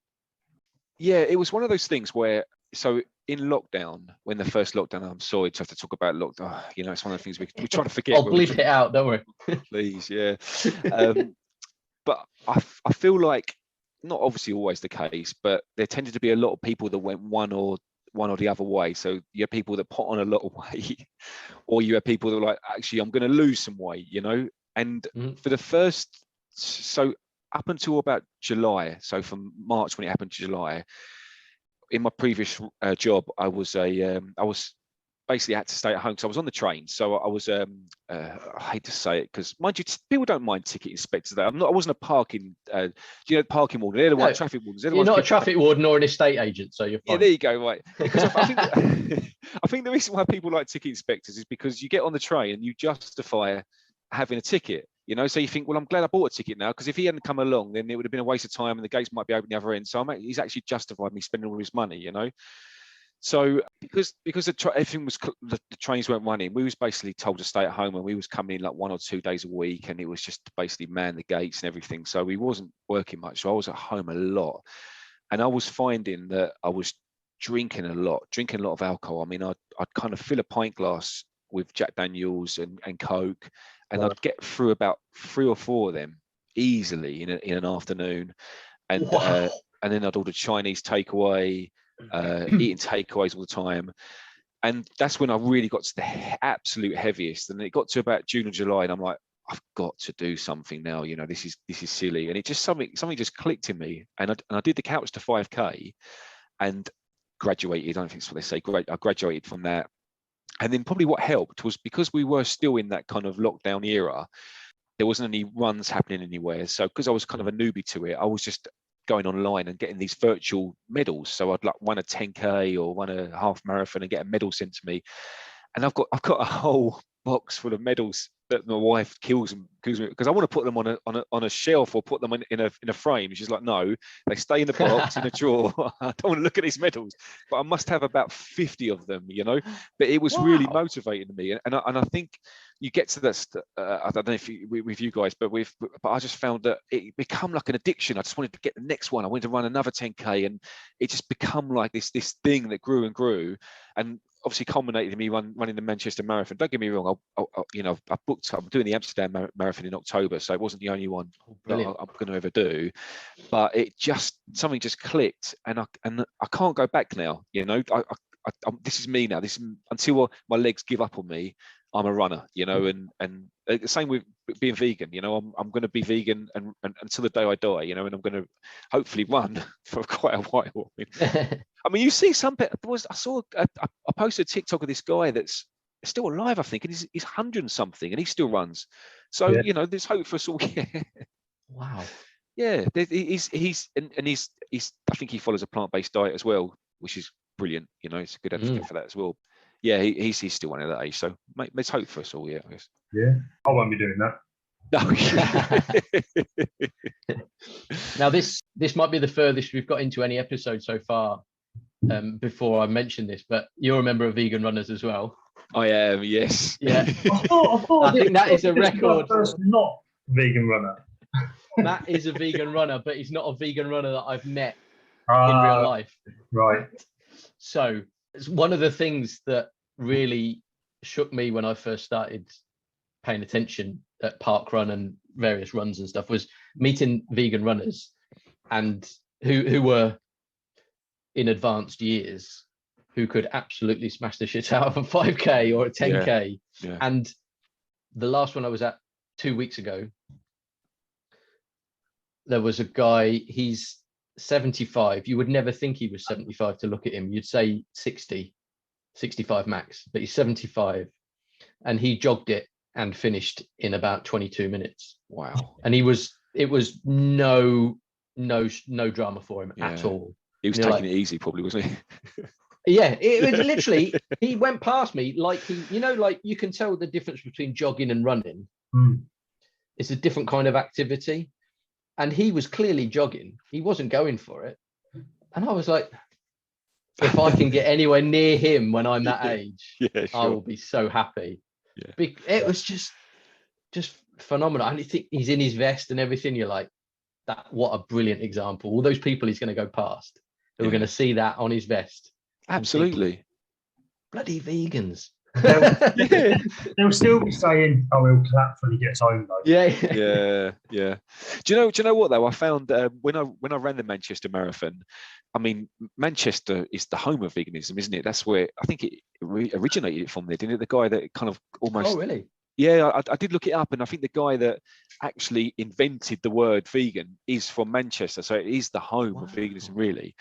Yeah, it was one of those things where, so in lockdown, when the first lockdown, I'm sorry to have to talk about lockdown. It's one of the things we try to forget. I'll bleep it out, don't worry. Please, yeah. But I feel like, not obviously always the case, but there tended to be a lot of people that went one or the other way. So you have people that put on a lot of weight, or you have people that were like, actually, I'm going to lose some weight, And for the first, so up until about July, so from March when it happened to July, in my previous job, I was basically had to stay at home because I was on the train. So I was, I hate to say it, because mind you, people don't mind ticket inspectors. I wasn't a parking, parking warden. They're the ones, traffic wardens. You're not a traffic warden or an estate agent, so you're fine. Yeah, there you go. Right, because I think I think the reason why people like ticket inspectors is because you get on the train and you justify having a ticket. So you think, well, I'm glad I bought a ticket now, because if he hadn't come along, then it would have been a waste of time and the gates might be open the other end. So he's actually justified me spending all his money, So because everything was, the trains weren't running, we was basically told to stay at home, and we was coming in like 1 or 2 days a week, and it was just basically man the gates and everything. So we wasn't working much. So I was at home a lot, and I was finding that I was drinking a lot of alcohol. I mean, I'd kind of fill a pint glass with Jack Daniels and Coke, and I'd get through about 3 or 4 of them easily in an afternoon, and then I'd order Chinese takeaway, eating takeaways all the time, and that's when I really got to the absolute heaviest. And it got to about June or July, and I'm like, I've got to do something now. This is silly, and it just something just clicked in me, and I did the couch to 5K, and graduated. I don't think that's what they say. I graduated from that. And then probably what helped was, because we were still in that kind of lockdown era, there wasn't any runs happening anywhere. So because I was kind of a newbie to it, I was just going online and getting these virtual medals. So I'd like run a 10K or run a half marathon and get a medal sent to me. And I've got a whole box full of medals that my wife kills me, because I want to put them on a shelf or put them in a frame. She's like, no, they stay in the box in a drawer. I don't want to look at these medals, but I must have about 50 of them, But it was really motivating me, and I think you get to this. I don't know if with you guys, but I just found that it become like an addiction. I just wanted to get the next one. I wanted to run another 10K, and it just become like this thing that grew and grew, and obviously culminated in me running the Manchester Marathon. Don't get me wrong, I'm doing the Amsterdam Marathon in October, so it wasn't the only one that I'm going to ever do. But something just clicked, and I can't go back now. This is me now. This is, until my legs give up on me, I'm a runner. And the same with being vegan. I'm going to be vegan and until the day I die. And I'm going to hopefully run for quite a while. I mean, you see I saw I posted a TikTok of this guy that's still alive, I think, and he's 100 and something, and he still runs. So there's hope for us all. Wow. Yeah, he's I think he follows a plant-based diet as well. which is brilliant. You know, it's a good advocate for that as well. Yeah, he's still one of that age. So let's hope for us all. Yeah, I guess. Yeah, I won't be doing that. Now this might be the furthest we've got into any episode so far. Before I mention this, but you're a member of Vegan Runners as well. I am, yes. Yeah. I think that is a record. First not vegan runner. Matt is a vegan runner, but he's not a vegan runner that I've met in real life. Right. So it's one of the things that really shook me when I first started paying attention at park run and various runs and stuff was meeting vegan runners and who were in advanced years, who could absolutely smash the shit out of a 5K or a 10K. Yeah. And the last one I was at 2 weeks ago, there was a guy, he's 75. You would never think he was 75 to look at him. You'd say 60, 65 max, but he's 75. And he jogged it and finished in about 22 minutes. Wow. And it was no drama for him at all. He was taking it easy, probably, wasn't he? Yeah, it was literally, he went past me like like you can tell the difference between jogging and running. It's a different kind of activity. And he was clearly jogging. He wasn't going for it. And I was like, if I can get anywhere near him when I'm that age, sure. I will be so happy. Yeah. It was just phenomenal. And you think he's in his vest and everything. You're like, what a brilliant example. All those people he's going to go past, who are going to see that on his vest. Absolutely. Bloody vegans. They'll still be saying, "Oh, he'll clap when he gets home," though. Yeah. Do you know what though? I found when I ran the Manchester Marathon, I mean, Manchester is the home of veganism, isn't it? That's where I think it originated from there, didn't it? The guy that kind of almost. Oh, really? Yeah, I did look it up, and I think the guy that actually invented the word vegan is from Manchester, so it is the home of veganism, really.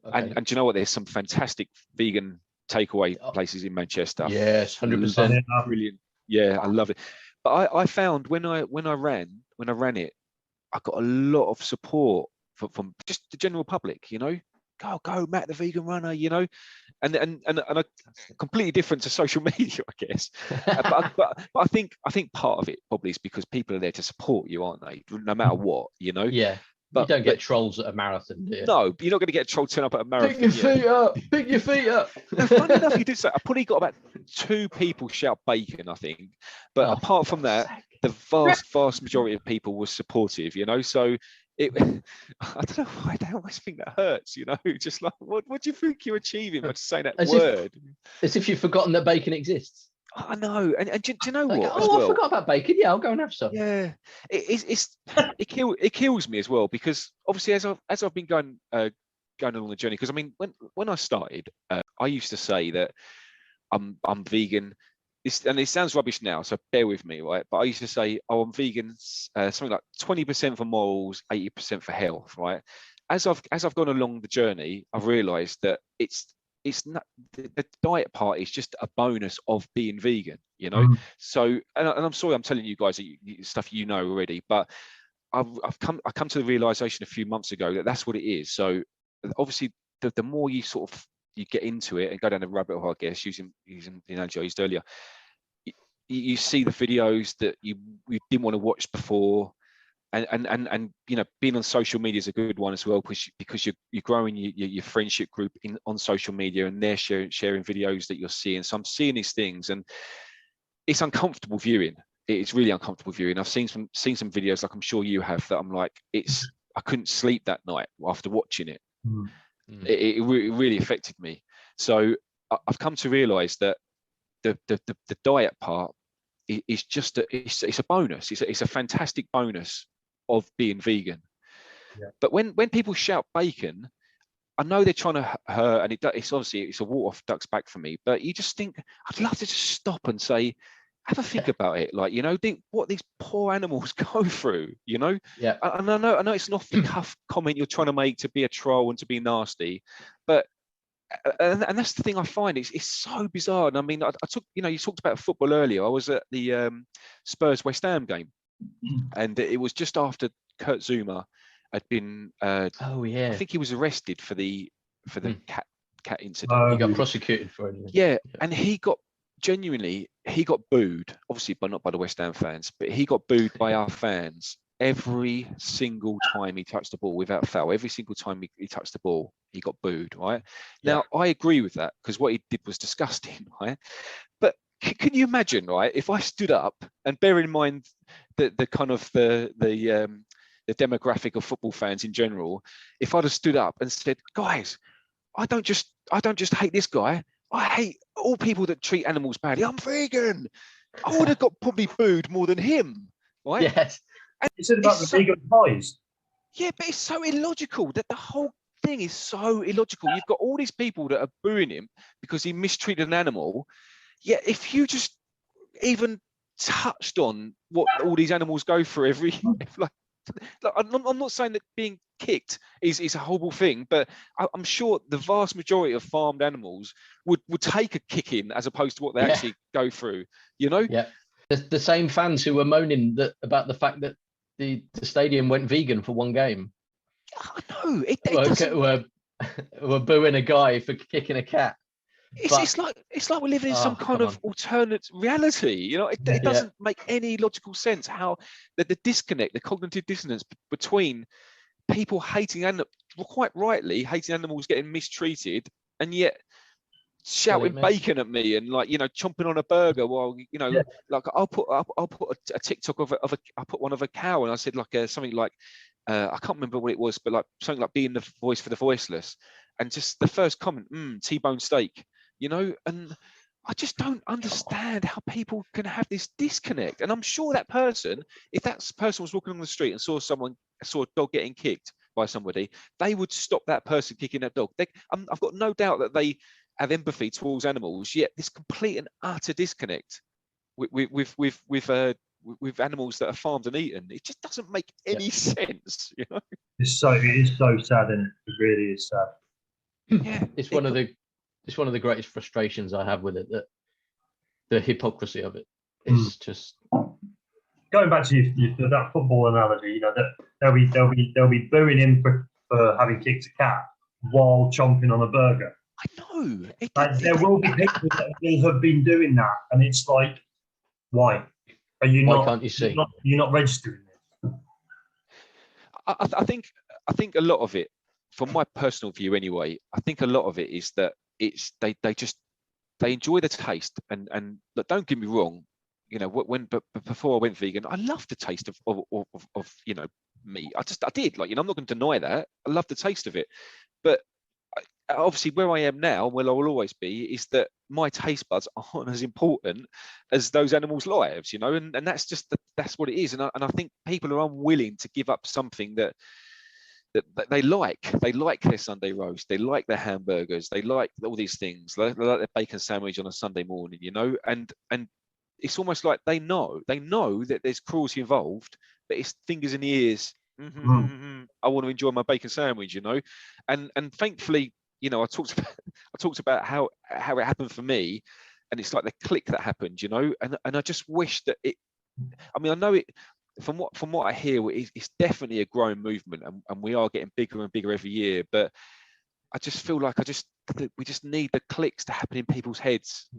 Okay. And do you know what? There's some fantastic vegan takeaway places in Manchester. Yes, 100%. Brilliant. Yeah, I love it. But I found when I ran it, I got a lot of support from just the general public. You know, go, Matt, the vegan runner. You know, and a completely different to social media, I guess. but I think part of it probably is because people are there to support you, aren't they? No matter what, you know. Yeah. But you don't get trolls at a marathon, do you? No, you're not going to get a troll turn up at a marathon. Pick your feet up. Pick your feet up. No, funny enough, you did say. I probably got about 2 people shout bacon, I think. But apart from that, the vast majority of people were supportive, you know. So I don't know why they always think that hurts, you know. Just like, what do you think you're achieving by just saying that word? As if you've forgotten that bacon exists. I know, and do you know what? I forgot about bacon. Yeah, I'll go and have some. Yeah, it kills me as well, because obviously as I've been going along the journey, because I mean when I started, I used to say that I'm vegan. And it sounds rubbish now, so bear with me, right? But I used to say, I'm vegan, something like 20% for morals, 80% for health, right? As I've gone along the journey, I've realised that it's not the diet part is just a bonus of being vegan, you know. So and I'm sorry I'm telling you guys stuff you know already, but I come to the realization a few months ago that that's what it is. So obviously the more you sort of you get into it and go down the rabbit hole, I guess, using the analogy I used earlier, you see the videos that you didn't want to watch before. And you know, being on social media is a good one as well, because you're growing your friendship group on social media, and they're sharing videos that you're seeing. So I'm seeing these things, and it's uncomfortable viewing. It's really uncomfortable viewing. I've seen some videos, like I'm sure you have, that I'm like, I couldn't sleep that night after watching it. It really affected me. So I've come to realise that the diet part is just it's a bonus. It's a fantastic bonus of being vegan. But when people shout bacon, I know they're trying to hurt, and it's obviously it's a water off duck's back for me, but you just think I'd love to just stop and say, have a think about it, like, you know, what these poor animals go through, you know. And I know it's an off the cuff comment you're trying to make to be a troll and to be nasty, but and that's the thing I find, it's so bizarre. And I mean, I took, you know, you talked about football earlier. I was at the Spurs West Ham game, and it was just after Kurt Zuma had been I think he was arrested for the cat incident. He got prosecuted for it. Yeah, and he got booed, obviously, but not by the West Ham fans, but he got booed by our fans every single time he touched the ball without foul. Every single time he touched the ball, he got booed, right? Now, I agree with that because what he did was disgusting, right? But can you imagine, right, if I stood up, and bear in mind the kind of the demographic of football fans in general, if I'd have stood up and said, guys, I don't just hate this guy, I hate all people that treat animals badly. I'm vegan. I would have got probably booed more than him, right? Yes. And Is it about the vegan pies? Yeah, but it's so illogical. That the whole thing is so illogical. You've got all these people that are booing him because he mistreated an animal. Yet if you just even touched on what all these animals go through like I'm not saying that being kicked is a horrible thing, but I'm sure the vast majority of farmed animals would take a kicking as opposed to what they actually go through, you know? Yeah. The same fans who were moaning about the fact that the stadium went vegan for one game. I know. It doesn't... were booing a guy for kicking a cat. It's like we're living in some kind of alternate reality. You know, it doesn't make any logical sense how the disconnect, the cognitive dissonance between people hating animals, quite rightly hating animals getting mistreated, and yet shouting bacon at me and, like, you know, chomping on a burger while, you know, like I'll put a TikTok of I put one of a cow, and I said like something like I can't remember what it was, but like something like being the voice for the voiceless, and just the first comment, T-bone steak, you know, and I just don't understand how people can have this disconnect. And I'm sure that person, if that person was walking on the street and saw a dog getting kicked by somebody, they would stop that person kicking that dog. I've got no doubt that they have empathy towards animals, yet this complete and utter disconnect with animals that are farmed and eaten, it just doesn't make any sense, you know. It is so sad, and it really is sad. Yeah, it's one of the greatest frustrations I have with it, that the hypocrisy of it is just going back to that football analogy. You know, that they'll be booing him for having kicked a cat while chomping on a burger. I know. There will be people that will have been doing that, and it's like, why? Are you why not? Can't you see? You're not registering it. I think a lot of it, from my personal view anyway, I think a lot of it is that they enjoy the taste, and look, don't get me wrong, you know, but before I went vegan, I loved the taste of you know, meat. I did, like, you know, I'm not going to deny that. I love the taste of it, but obviously where I am now, where I will always be, is that my taste buds aren't as important as those animals' lives, you know, and that's that's what it is. And I think people are unwilling to give up something that they like. They like their Sunday roast, they like their hamburgers, they like all these things, they like their bacon sandwich on a Sunday morning, you know, and it's almost like they know that there's cruelty involved, but it's fingers in the ears. I want to enjoy my bacon sandwich, you know, and thankfully, you know, I talked about how it happened for me, and it's like the click that happened, you know, and I just wish that it. I mean, I know it from what I hear, it's definitely a growing movement, and we are getting bigger and bigger every year. But I just feel like we just need the clicks to happen in people's heads.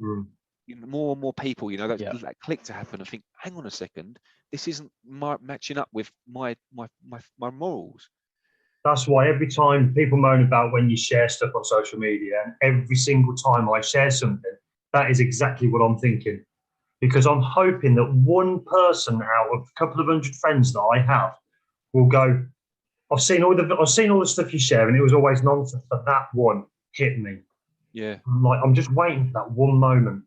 You know, more and more people, you know, that click to happen. I think, hang on a second, this isn't matching up with my morals. That's why every time people moan about when you share stuff on social media, and every single time I share something, that is exactly what I'm thinking. Because I'm hoping that one person out of a couple of hundred friends that I have will go, I've seen all the stuff you share, and it was always nonsense, but that one hit me. Yeah. I'm just waiting for that one moment.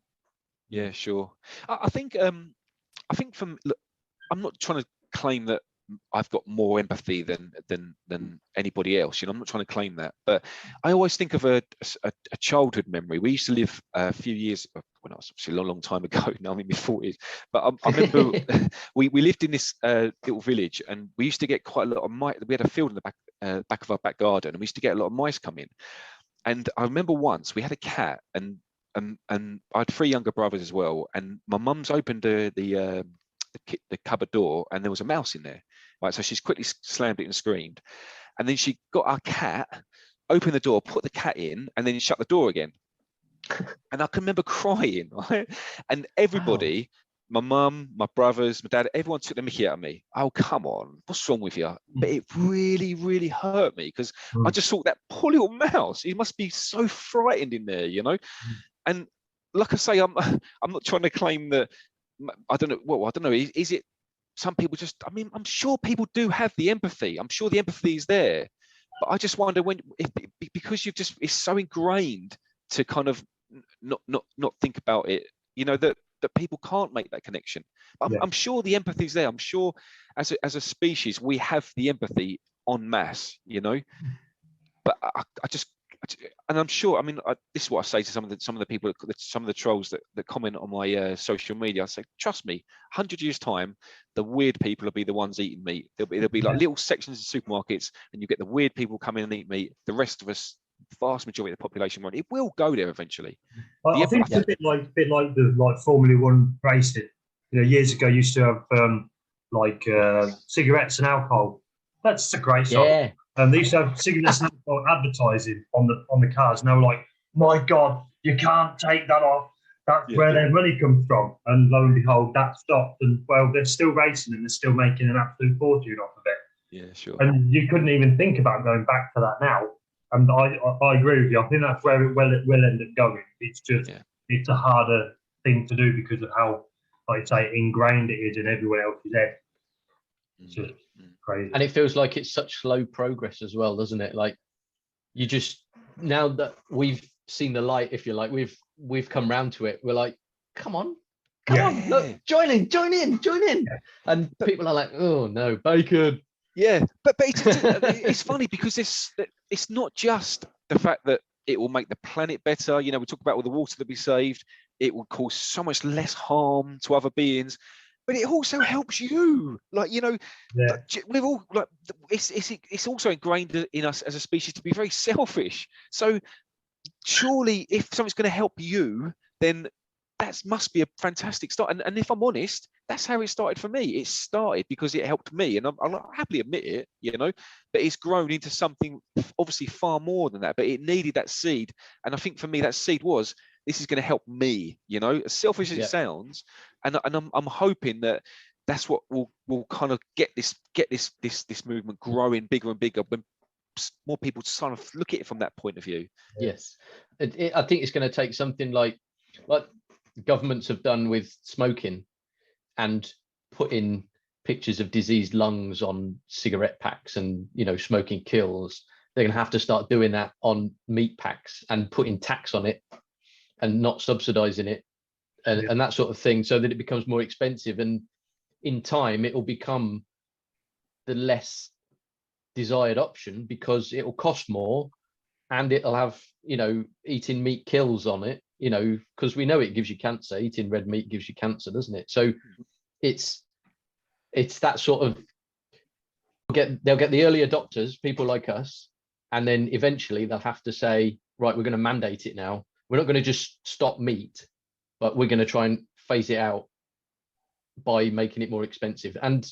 Yeah, sure. I think look, I'm not trying to claim that I've got more empathy than anybody else. You know, I'm not trying to claim that, but I always think of a childhood memory. We used to live a few years, when I was obviously a long time ago. Now I'm in my 40s, but I remember we lived in this little village, and we used to get quite a lot of mice. We had a field in the back of our back garden, and we used to get a lot of mice come in. And I remember once we had a cat, and I had 3 younger brothers as well, and my mum's opened the cupboard door, and there was a mouse in there, right? So she's quickly slammed it and screamed, and then she got our cat, open the door, put the cat in, and then shut the door again. And I can remember crying, right? And everybody, my mum, my brothers, my dad, everyone took the mickey out of me. Oh, come on, what's wrong with you? But it really, really hurt me, because I just thought, that poor little mouse, he must be so frightened in there, you know? And like I say, I'm not trying to claim that, I don't know, well, I don't know, is it, some people just, I mean, I'm sure people do have the empathy. I'm sure the empathy is there. But I just wonder because you've just, it's so ingrained to kind of not think about it, you know, that people can't make that connection. I'm sure the empathy is there. I'm sure as a species we have the empathy en masse, you know. But I just, and I'm sure, I mean, this is what I say to some of the people, some of the trolls that comment on my social media. I say, trust me, 100 years time, the weird people will be the ones eating meat. There'll be like little sections of supermarkets, and you get the weird people come in and eat meat. The rest of us, vast majority of the population, it will go there eventually. I think it's a bit like the Formula One racing. You know, years ago, you used to have cigarettes and alcohol. That's a great song. Yeah. And they used to have cigarettes and alcohol advertising on the cars, and they were like, "My God, you can't take that off. That's where their money comes from." And lo and behold, that stopped. And well, they're still racing and they're still making an absolute fortune off of it. Yeah, sure. And you couldn't even think about going back to that now. And I agree with you. I think that's where it will end up going. It's just it's a harder thing to do because of how, like I say, ingrained it is in everyone else's head. It's just crazy. And it feels like it's such slow progress as well, doesn't it? Like, you just, now that we've seen the light, if you like, we've come round to it. We're like, come on, look, join in. Yeah. And people are like, oh no, bacon. Yeah, but it's funny because it's not just the fact that it will make the planet better. You know, we talk about all the water that we saved. It will cause so much less harm to other beings, but it also helps you. Like, you know, we've all like, it's also ingrained in us as a species to be very selfish. So surely, if something's going to help you, then that must be a fantastic start. And if I'm honest, that's how it started for me. It started because it helped me, and I'll happily admit it, you know, but it's grown into something obviously far more than that, but it needed that seed. And I think for me, that seed was, this is going to help me, you know, as selfish as it sounds. And I'm hoping that that's what will kind of get this movement growing bigger and bigger when more people sort of look at it from that point of view. Yes. I think it's going to take something like governments have done with smoking, and put in pictures of diseased lungs on cigarette packs, and, you know, smoking kills. They're going to have to start doing that on meat packs and putting tax on it and not subsidizing it, and that sort of thing, so that it becomes more expensive. And in time, it will become the less desired option because it will cost more, and it'll have, you know, eating meat kills on it, you know, because we know it gives you cancer. Eating red meat gives you cancer, doesn't it? So it's that sort of, they'll get the early adopters, people like us, and then eventually they'll have to say, right, we're going to mandate it now. We're not going to just stop meat, but we're going to try and phase it out by making it more expensive. And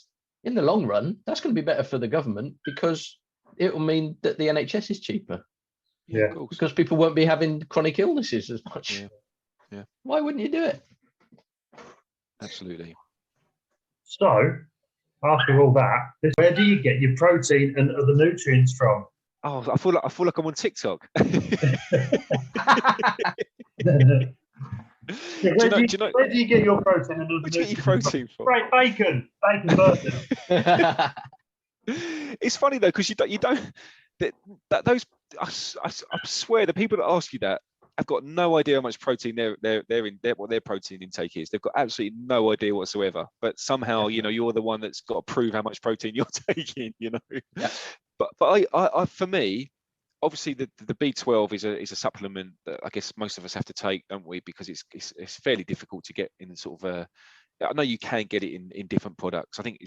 in the long run, that's going to be better for the government, because it will mean that the NHS is cheaper. Yeah, because people won't be having chronic illnesses as much. Yeah. Why wouldn't you do it? Absolutely. So, after all that, where do you get your protein and other nutrients from? Oh, I feel like I'm on TikTok. Where do you get your protein and other nutrients? Where do you get your protein from? Right, bacon burger. It's funny though, because you don't those, I swear, the people that ask you that have got no idea how much protein what their protein intake is. They've got absolutely no idea whatsoever. But somehow, you know, you're the one that's got to prove how much protein you're taking. You know, but I for me, obviously the B12 is a supplement that I guess most of us have to take, don't we? Because it's fairly difficult to get in sort of I know you can get it in different products. I think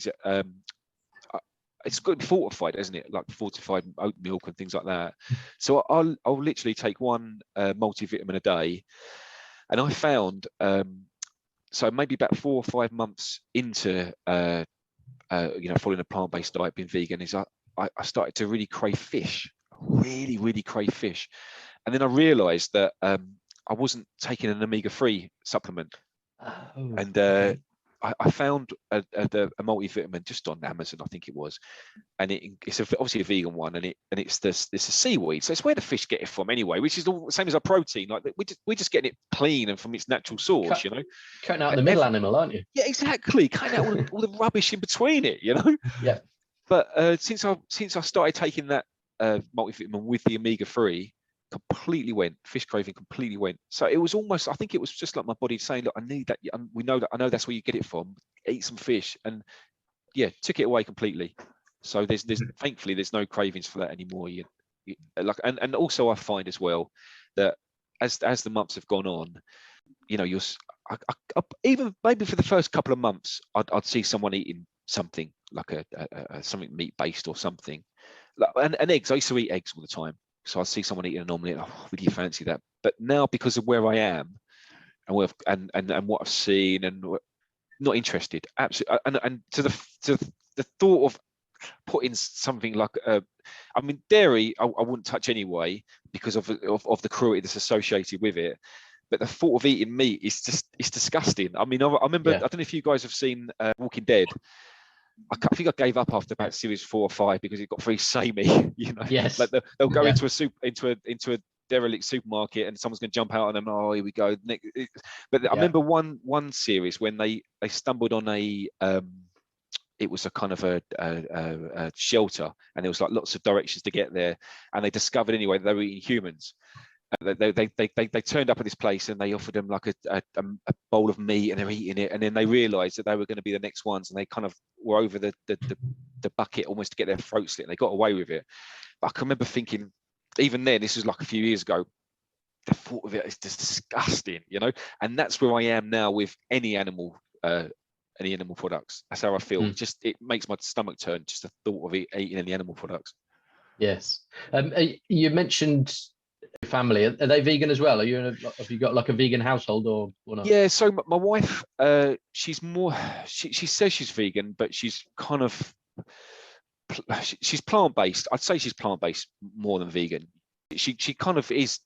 it's got to be fortified, isn't it? Like fortified oat milk and things like that. So I'll literally take one multivitamin a day, and I found so maybe about 4 or 5 months into you know, following a plant-based diet, being vegan, is I started to really crave fish. really, really crave fish. And then I realised that I wasn't taking an omega-3 supplement, and I found a multivitamin just on Amazon, I think it was, and it's obviously a vegan one, and it's a seaweed, so it's where the fish get it from anyway, which is the same as our protein. Like we're just getting it clean and from its natural source, Cutting out the middle animal, aren't you? Yeah, exactly. Cutting out all the rubbish in between it, Yeah. But since I started taking that multivitamin with the omega-3, fish craving completely went. So it was almost, I think it was just like my body saying, look, I need that. I know that's where you get it from. Eat some fish, and yeah, took it away completely. So there's thankfully there's no cravings for that anymore. And also I find as well that as the months have gone on, even maybe for the first couple of months, I'd see someone eating something like a something meat based or something, and eggs. I used to eat eggs all the time. So I see someone eating an omelette, oh, really fancy that. But now, because of where I am and what I've seen, and not interested, absolutely. And to the thought of putting something like dairy, I wouldn't touch anyway because of the cruelty that's associated with it. But the thought of eating meat it's disgusting. I remember, I don't know if you guys have seen Walking Dead. I think I gave up after about series 4 or 5 because it got very samey. Yes. Like they'll go into a derelict supermarket and someone's going to jump out on them. Oh, here we go. But I remember one series when they stumbled on it was a kind of a shelter, and there was like lots of directions to get there, and they discovered anyway that they were eating humans. They turned up at this place and they offered them like a bowl of meat, and they're eating it, and then they realized that they were going to be the next ones, and they kind of were over the bucket almost to get their throat slit, and they got away with it. But I can remember thinking, even then, this was like a few years ago, the thought of it is just disgusting, and that's where I am now with any animal products. That's how I feel. It makes my stomach turn, just the thought of eating any animal products. Yes. You mentioned family, are they vegan as well? Have you got like a vegan household or not? Yeah, so my wife, she's more, she says she's vegan, but she's kind of, she's plant-based. I'd say she's plant-based more than vegan. She kind of is,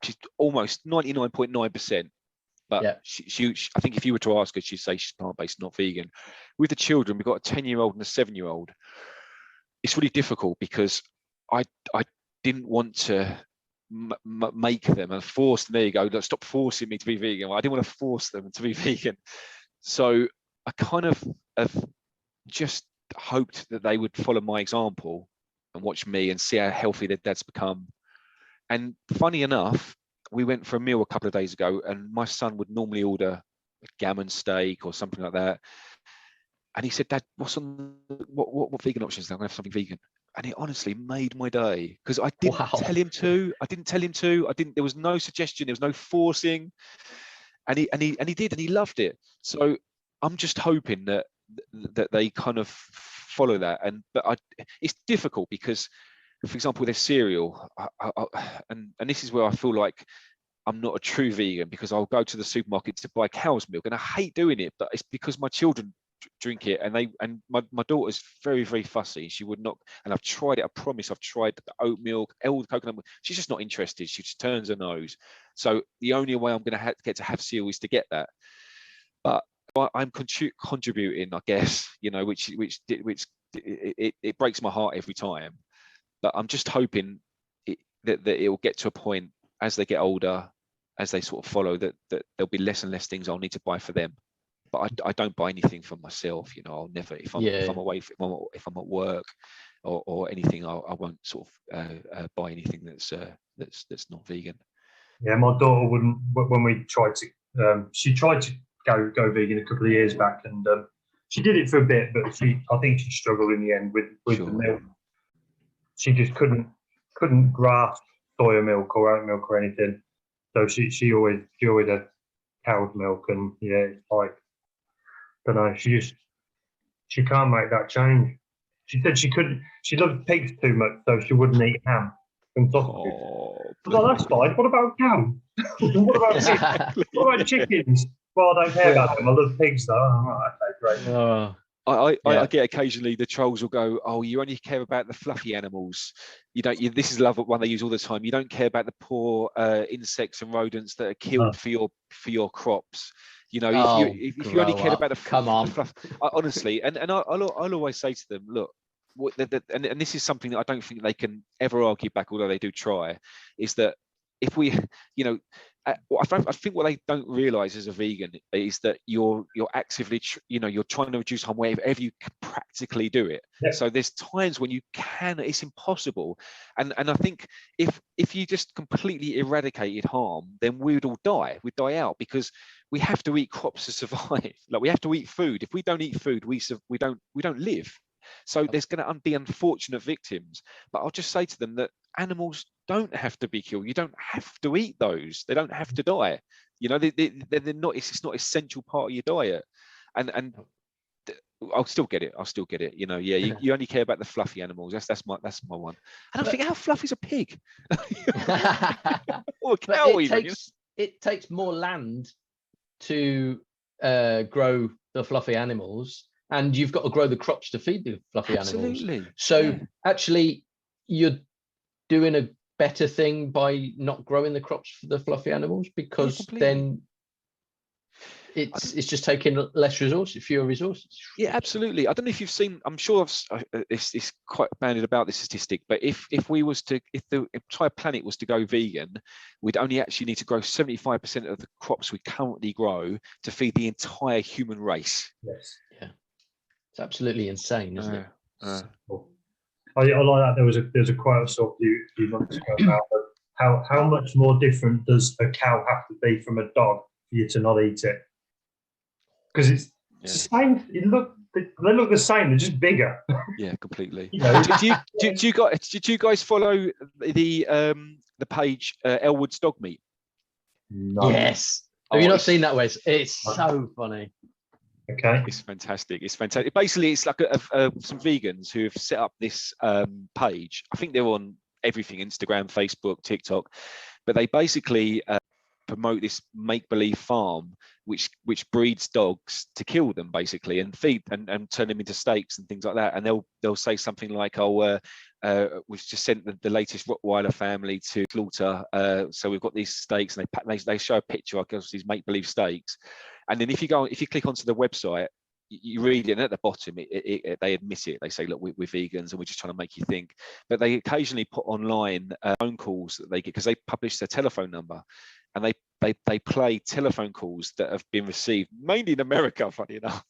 she's almost 99.9%, but yeah. she I think if you were to ask her, she'd say she's plant-based, not vegan. With the children, we've got a 10-year-old and a 7-year-old. It's really difficult because I didn't want to make them and force them. There you go. Stop forcing me to be vegan. I didn't want to force them to be vegan. So I kind of have just hoped that they would follow my example and watch me and see how healthy their dad's become. And funny enough, we went for a meal a couple of days ago, and my son would normally order a gammon steak or something like that. And he said, "Dad, what's on what vegan options? I'm gonna have something vegan." And it honestly made my day, because I didn't tell him to. There was no suggestion. There was no forcing, and he did, and he loved it. So I'm just hoping that they kind of follow that. But it's difficult because, for example, their cereal, and this is where I feel like I'm not a true vegan, because I'll go to the supermarket to buy cow's milk, and I hate doing it, but it's because my children drink it, and my daughter's very, very fussy. She would not, and I've tried it, I promise, I've tried the oat milk, all the coconut milk. She's just not interested. She just turns her nose. So the only way I'm going to get to have cereal is to get that. But I'm contributing, I guess, which it breaks my heart every time. But I'm just hoping that it will get to a point as they get older, as they sort of follow, that there'll be less and less things I'll need to buy for them. But I don't buy anything for myself. I'll never, if I'm away, if I'm at work or anything, I won't sort of buy anything that's not vegan. Yeah, my daughter wouldn't. When we tried to, she tried to go vegan a couple of years back, and she did it for a bit, but I think she struggled in the end with the milk. She just couldn't grasp soya milk or oat milk or anything. So she always had cow's milk, and yeah, it's like, I don't know. She can't make that change. She said she loved pigs too much, so she wouldn't eat ham and sausages. Well, that's fine. What about cow? What about chickens? Well, I don't care about them. I love pigs, though. Oh, okay, great. I get occasionally the trolls will go, oh, you only care about the fluffy animals. This is love one they use all the time. You don't care about the poor insects and rodents that are killed for your crops. If you only cared about the fluff, honestly, and I'll always say to them, look, and this is something that I don't think they can ever argue back, although they do try, is that if we, I think what they don't realize as a vegan is that you're actively, you're trying to reduce harm wherever you can practically do it. Yeah. So there's times when you can, it's impossible. And I think if you just completely eradicated harm, then we would all die. We'd die out, because we have to eat crops to survive. Like, we have to eat food. If we don't eat food, we don't live. So there's going to be unfortunate victims. But I'll just say to them that animals don't have to be killed. You don't have to eat those. They don't have to die. They're not. It's not an essential part of your diet. And I'll still get it. You only care about the fluffy animals. That's my one. And I think, how fluffy is a pig? Or a cow even. It takes more land to grow the fluffy animals, and you've got to grow the crops to feed the fluffy animals. So actually, you're doing a better thing by not growing the crops for the fluffy animals, because then it's just taking less resources, fewer resources. Yeah, absolutely. I don't know if you've seen, I'm sure it's quite banded about this statistic, but if the entire planet was to go vegan, we'd only actually need to grow 75% of the crops we currently grow to feed the entire human race. Yes. Yeah. It's absolutely insane, isn't it? I like that. There's a quote I saw a few months ago about how much more different does a cow have to be from a dog for you to not eat it? Because it's the same. They look the same. They're just bigger. Yeah, completely. Did you guys follow the page Elwood's Dog Meat? No. Yes. Have you not seen that, Wes? It's so funny. Okay. It's fantastic. Basically, it's like some vegans who have set up this page. I think they're on everything: Instagram, Facebook, TikTok. But they basically promote this make-believe farm, which breeds dogs to kill them, basically, and feed and turn them into steaks and things like that. And they'll say something like, "Oh, we've just sent the latest Rottweiler family to slaughter. So we've got these steaks," and they show a picture of these make-believe steaks. And then if you click onto the website, you read it, and at the bottom they admit it. They say, look, we're vegans and we're just trying to make you think. But they occasionally put online phone calls that they get, because they publish their telephone number, and they play telephone calls that have been received, mainly in America, funny enough,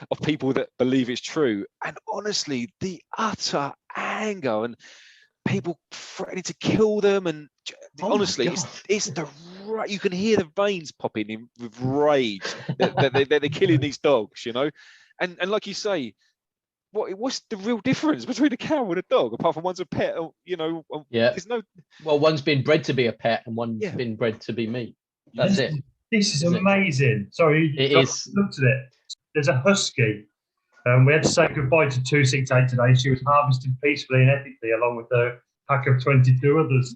of people that believe it's true. And honestly, the utter anger and people threatening to kill them, and honestly, it's the right. You can hear the veins popping in with rage that they're killing these dogs, and like you say, what's the real difference between a cow and a dog, apart from one's a pet? There's no. Well, one's been bred to be a pet, and one's been bred to be meat. That's it. This is amazing. Sorry, it is. Looked at it. There's a husky. We had to say goodbye to 268 today. She was harvested peacefully and ethically, along with a pack of 22 others.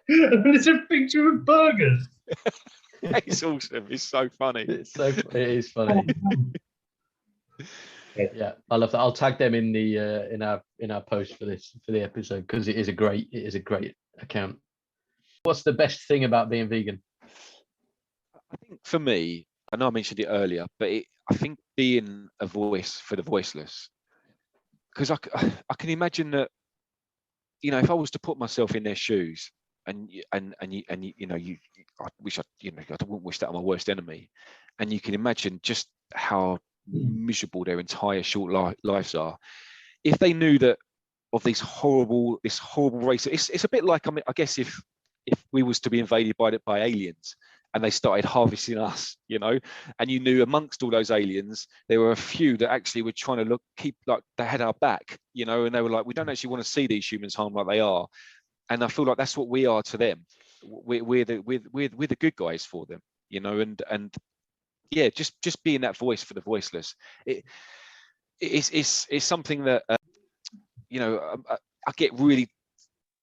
And there's a picture of burgers. It's awesome. It's so funny. It is funny. Yeah, I love that. I'll tag them in the in our post for the episode, because it is a great account. What's the best thing about being vegan? I think for me, I know I mentioned it earlier, but I think being a voice for the voiceless, because I can imagine that, if I was to put myself in their shoes, I wish I wouldn't wish that on my worst enemy, and you can imagine just how miserable their entire short lives are if they knew that of this horrible race. It's a bit like, I guess if we was to be invaded by aliens, and they started harvesting us, and you knew amongst all those aliens there were a few that actually were trying to keep like they had our back, and they were like, we don't actually want to see these humans harmed like they are. And I feel like that's what we are to them. We're the good guys for them, and yeah, just being that voice for the voiceless. It's something that I get really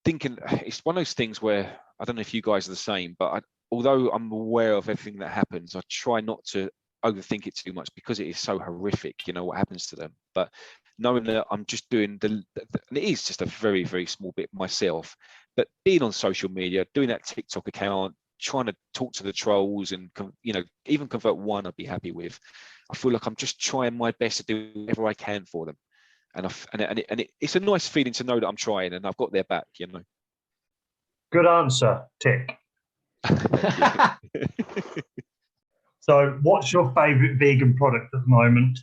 thinking. It's one of those things where I don't know if you guys are the same, but although I'm aware of everything that happens, I try not to overthink it too much because it is so horrific, what happens to them. But knowing that I'm just doing and it is just a very, very small bit myself, but being on social media, doing that TikTok account, trying to talk to the trolls and, even convert one, I'd be happy with. I feel like I'm just trying my best to do whatever I can for them. And it's a nice feeling to know that I'm trying and I've got their back, Good answer, tick. So what's your favorite vegan product at the moment?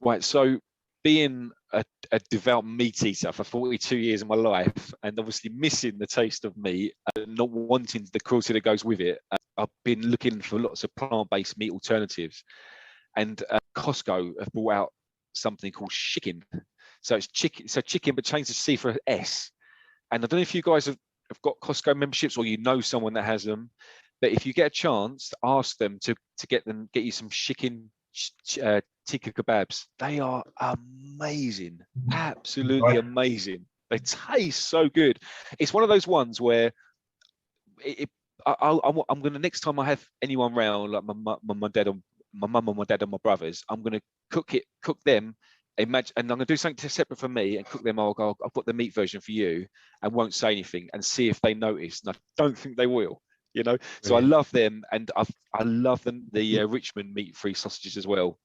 Right, so being a devout meat eater for 42 years of my life, and obviously missing the taste of meat and not wanting the cruelty that goes with it, I've been looking for lots of plant-based meat alternatives. And Costco have brought out something called chicken. So it's chicken, but change the C for an S. And I don't know if you guys have got Costco memberships or someone that has them, but if you get a chance, ask them to get you some chicken tikka kebabs. They are amazing, absolutely amazing. They taste so good. It's one of those ones where I'm gonna, next time I have anyone round, like my mum and my dad and my brothers, I'm gonna cook them. Imagine, and I'm gonna do something separate for me and cook them. I'll put the meat version for you, and won't say anything, and see if they notice. And I don't think they will. So I love them, and I love the Richmond meat-free sausages as well.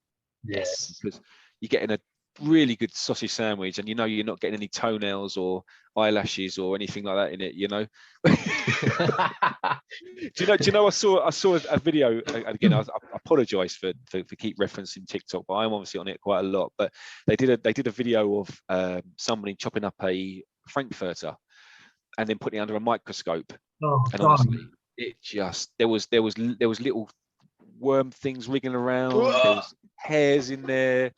Yes, because you're getting a really good sausage sandwich, and you're not getting any toenails or eyelashes or anything like that in it. Do you know? I saw a video. Again, I apologise for keep referencing TikTok, but I'm obviously on it quite a lot. But they did a video of somebody chopping up a frankfurter and then putting it under a microscope. And honestly, it just there was little worm things wriggling around. There was hairs in there.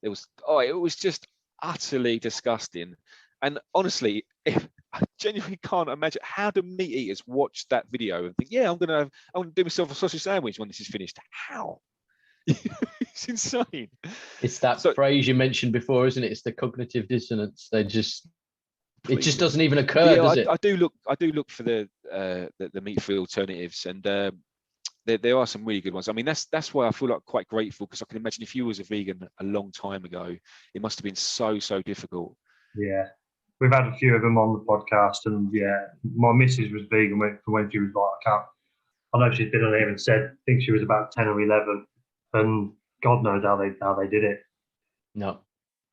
It was just utterly disgusting. And honestly, I genuinely can't imagine, how do meat eaters watch that video and think, yeah, I'm gonna do myself a sausage sandwich when this is finished? How? It's insane. It's that phrase you mentioned before, isn't it? It's the cognitive dissonance. It just doesn't even occur, does it? I do look for the meat-free alternatives, and there are some really good ones. I mean, that's why I feel like quite grateful, because I can imagine if you was a vegan a long time ago, it must have been so difficult. Yeah, we've had a few of them on the podcast, and my missus was vegan when she was like, I know she's been on here and said, I think she was about 10 or 11, and God knows how they did it. No,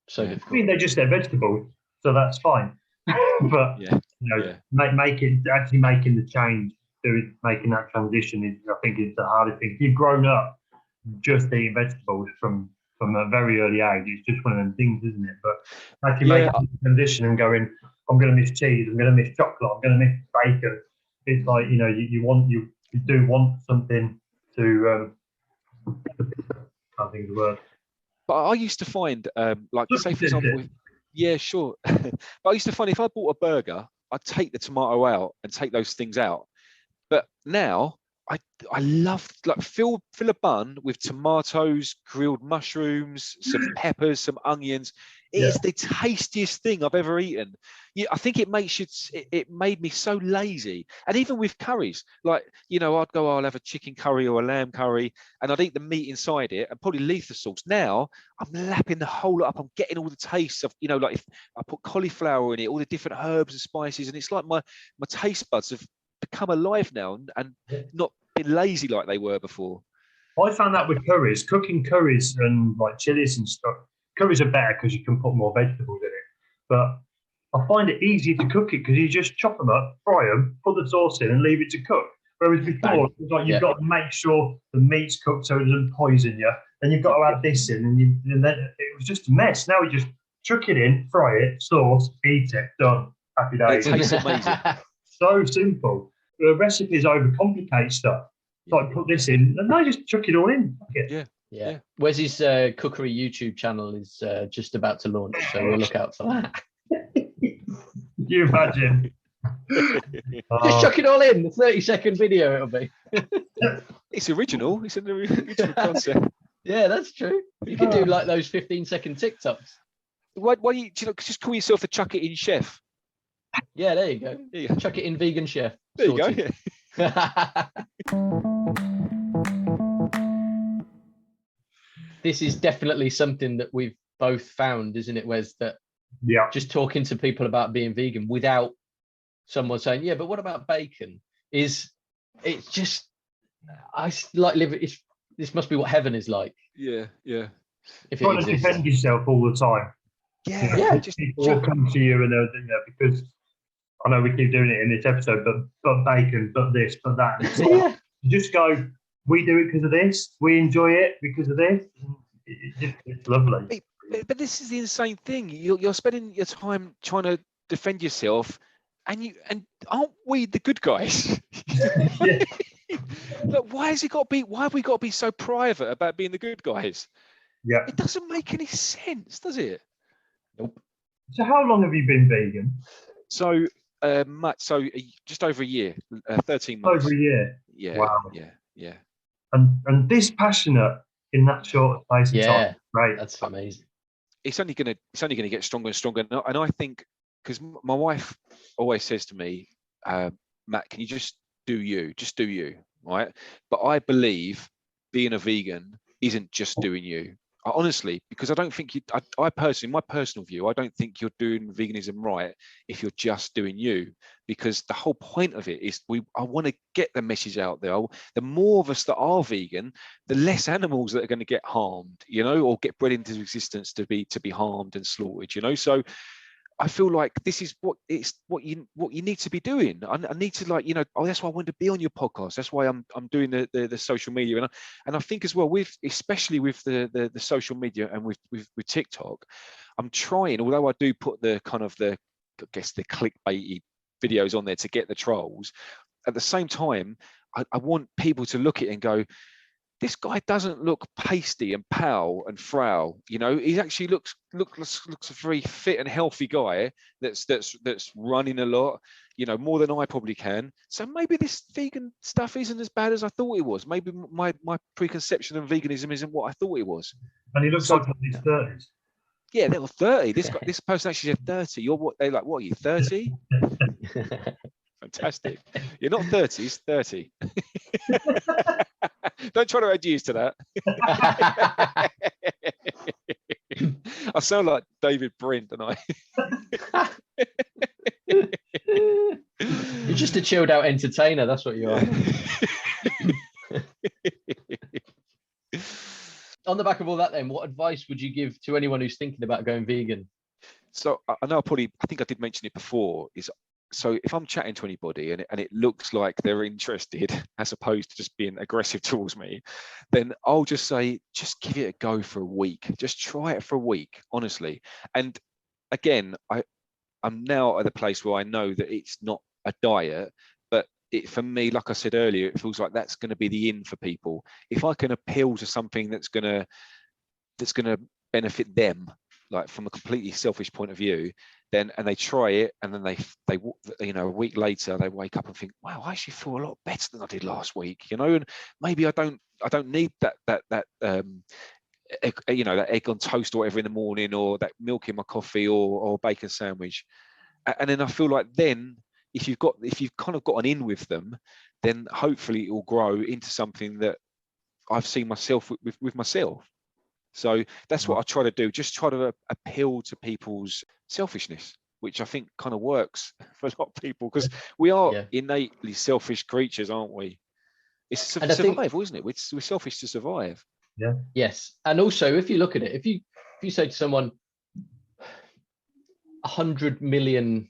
so difficult. I mean, they just ate vegetables, so that's fine. But making the change, making that transition I think is the hardest thing. You've grown up just eating vegetables from a very early age. It's just one of them things, isn't it? But actually making the transition and going, I'm going to miss cheese, I'm going to miss chocolate, I'm going to miss bacon. It's like, you do want something to I think the word. But I used to find, say for example, yeah, sure. But I used to find if I bought a burger, I'd take the tomato out and take those things out. But now I love, fill a bun with tomatoes, grilled mushrooms, some peppers, some onions. It is the tastiest thing I've ever eaten. Yeah, I think it made me so lazy. And even with curries, I'd go, I'll have a chicken curry or a lamb curry, and I'd eat the meat inside it and probably leave the sauce. Now I'm lapping the whole lot up. I'm getting all the tastes of, if I put cauliflower in it, all the different herbs and spices, and it's like my taste buds have become alive now and not been lazy like they were before. I found that with curries, cooking curries and like chilies and stuff. Curries are better because you can put more vegetables in it. But I find it easier to cook it because you just chop them up, fry them, put the sauce in, and leave it to cook. Whereas before, it's like you've got to make sure the meat's cooked so it doesn't poison you. Then you've got to add this in, and then it was just a mess. Now we just chuck it in, fry it, sauce, eat it, done. Happy days. It tastes amazing. So simple. The recipes overcomplicate stuff. Like put this in, and I just chuck it all in. Yeah. Wes's cookery YouTube channel is just about to launch, so we'll look out for that. You imagine. Just chuck it all in. 30-second video it'll be. It's original. It's an original concept. Yeah, that's true. You can do like those 15-second TikToks. Why you just call yourself the Chuck It In Chef? Yeah, there you go. Chuck It In Vegan Chef. There you go. this is definitely something that we've both found, isn't it, Wes? That just talking to people about being vegan without someone saying, yeah, but what about bacon? It's just, I like live. This must be what heaven is like. Yeah. If Trying to defend yourself all the time. Yeah. People will come to you and they'll do that because I know we keep doing it in this episode, but bacon, but this, but that. Like, just go. We do it because of this. We enjoy it because of this. It's lovely. But this is the insane thing. You're spending your time trying to defend yourself, and aren't we the good guys? Look, why have we got to be so private about being the good guys? Yeah. It doesn't make any sense, does it? Nope. So how long have you been vegan? So just over a year, 13 months. Over a year. Yeah. Wow. Yeah. And this passionate in that short space of time. Right. That's amazing. It's only gonna get stronger and stronger. And I think, because my wife always says to me, Matt, can you just do you, right? But I believe being a vegan isn't just doing you. Honestly, because I don't think I personally, my personal view, I don't think you're doing veganism right if you're just doing you, because the whole point of it is I want to get the message out there. The more of us that are vegan, the less animals that are going to get harmed, or get bred into existence to be harmed and slaughtered, So I feel like this is what you need to be doing. I need to, that's why I wanted to be on your podcast. That's why I'm doing the social media, and I think as well, especially with the social media and with TikTok, I'm trying. Although I do put the clickbaity videos on there to get the trolls, at the same time, I want people to look at it and go, this guy doesn't look pasty and pale and frail. He actually looks a very fit and healthy guy that's running a lot, more than I probably can. So maybe this vegan stuff isn't as bad as I thought it was. Maybe my preconception of veganism isn't what I thought it was. And he looks like in his 30s. Yeah, they were 30. This person actually said 30. You're what? They're like, what are you, 30? Fantastic. You're not 30, it's 30. Don't try to add years to that. I sound like David Brent, don't I? You're just a chilled out entertainer, that's what you are. On the back of all that then, what advice would you give to anyone who's thinking about going vegan? So I know I think I did mention it before, so if I'm chatting to anybody and it looks like they're interested, as opposed to just being aggressive towards me, then I'll just say, just give it a go for a week. Just try it for a week, honestly. And again, I'm now at the place where I know that it's not a diet, but for me, like I said earlier, it feels like that's going to be the in for people. If I can appeal to something that's going to benefit them, like from a completely selfish point of view, and they try it, and then they a week later they wake up and think, wow, I actually feel a lot better than I did last week, and maybe I don't need that egg, that egg on toast or whatever in the morning, or that milk in my coffee, or bacon sandwich. And then I feel like then if you've kind of got an in with them, then hopefully it will grow into something that I've seen myself with myself. So that's what I try to do, just try to appeal to people's selfishness, which I think kind of works for a lot of people, because we are innately selfish creatures, aren't we? It's survival, isn't it? We're selfish to survive. Yeah. Yes. And also, if you look at it, if you say to someone, 100 million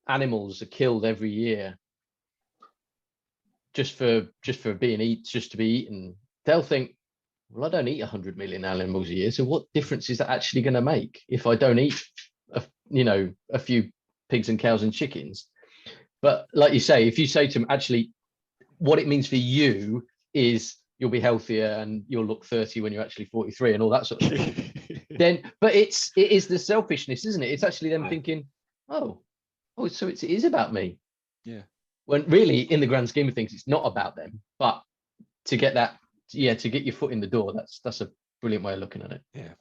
animals are killed every year just to be eaten, they'll think, well, I don't eat 100 million animals a year, so what difference is that actually going to make if I don't eat a few pigs and cows and chickens? But like you say, if you say to them, actually, what it means for you is you'll be healthier and you'll look 30 when you're actually 43 and all that sort of thing, but it is the selfishness, isn't it? It's actually them thinking, oh, so it is about me. Yeah. When really, in the grand scheme of things, it's not about them, but to get that, to get your foot in the door, that's a brilliant way of looking at it. Yeah.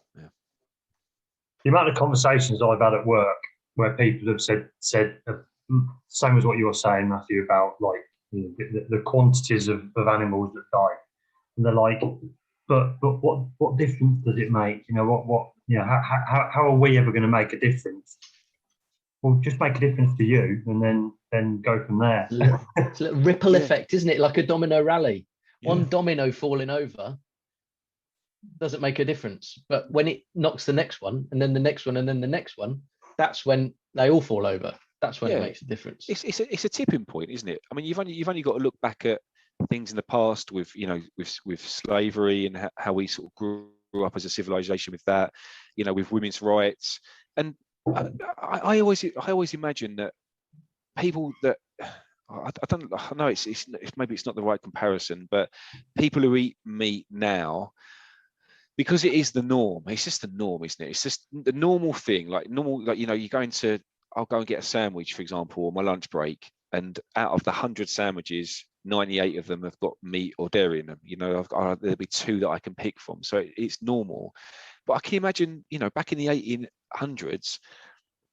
The amount of conversations I've had at work where people have said same as what you're saying, Matthew, about like the quantities of animals that die, and they're like, but what difference does it make? You know, how are we ever going to make a difference? Well, just make a difference to you, and then go from there. It's a little ripple effect, isn't it? Like a domino rally. Yeah. One domino falling over doesn't make a difference, but when it knocks the next one, and then the next one, and then the next one, that's when they all fall over. That's when it makes a difference. It's a tipping point, isn't it? I mean, you've only got to look back at things in the past with with slavery and how we sort of grew up as a civilization with that, with women's rights. And I always imagine that people that I know it's maybe it's not the right comparison, but people who eat meat now, because it is the norm. It's just the norm, isn't it? It's just the normal thing, like I'll go and get a sandwich, for example, on my lunch break, and out of the 100 sandwiches, 98 of them have got meat or dairy in them. There'll be 2 that I can pick from, so it's normal. But I can imagine, back in the 1800s,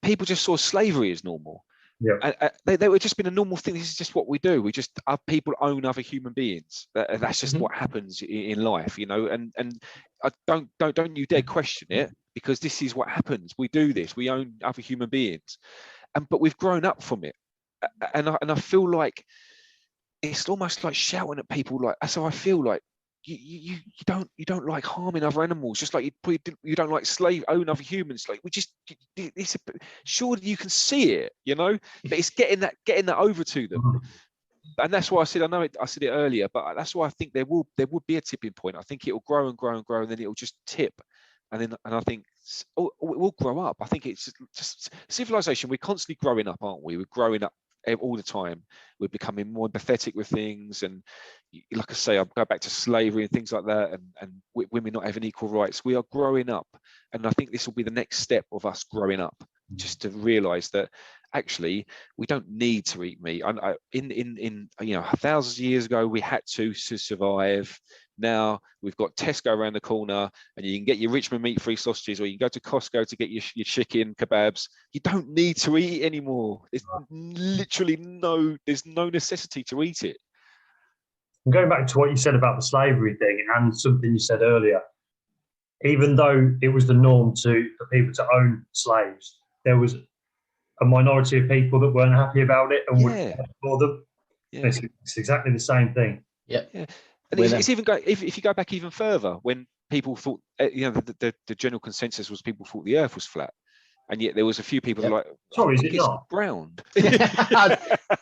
people just saw slavery as normal. Yeah, they were just been a normal thing. This is just what we do. We just people own other human beings. That's just what happens in life, And I don't you dare question it, because this is what happens. We do this. We own other human beings, but we've grown up from it, and I feel like it's almost like shouting at people. Like, that's how I feel. Like, you don't like harming other animals, just like you don't like own other humans. Like, surely you can see it, but it's getting that over to them. And that's why I said, I said it earlier, but that's why I think there would be a tipping point. I think it will grow and grow and grow, and then it will just tip, and I think it will grow up. I think it's just civilization. We're constantly growing up, aren't we? We're growing up all the time. We're becoming more empathetic with things, and like I say, I'll go back to slavery and things like that, and women not having equal rights. We are growing up, and I think this will be the next step of us growing up, just to realize that actually we don't need to eat meat. In thousands of years ago, we had to survive. Now we've got Tesco around the corner, and you can get your Richmond meat-free sausages, or you can go to Costco to get your chicken kebabs. You don't need to eat it anymore. There's literally there's no necessity to eat it. And going back to what you said about the slavery thing, and something you said earlier, even though it was the norm for people to own slaves, there was a minority of people that weren't happy about it and would fight for them. Yeah. It's exactly the same thing. Yeah. And it's even if you go back even further, when people thought, the general consensus was people thought the Earth was flat, and yet there was a few people like, sorry, is it not round?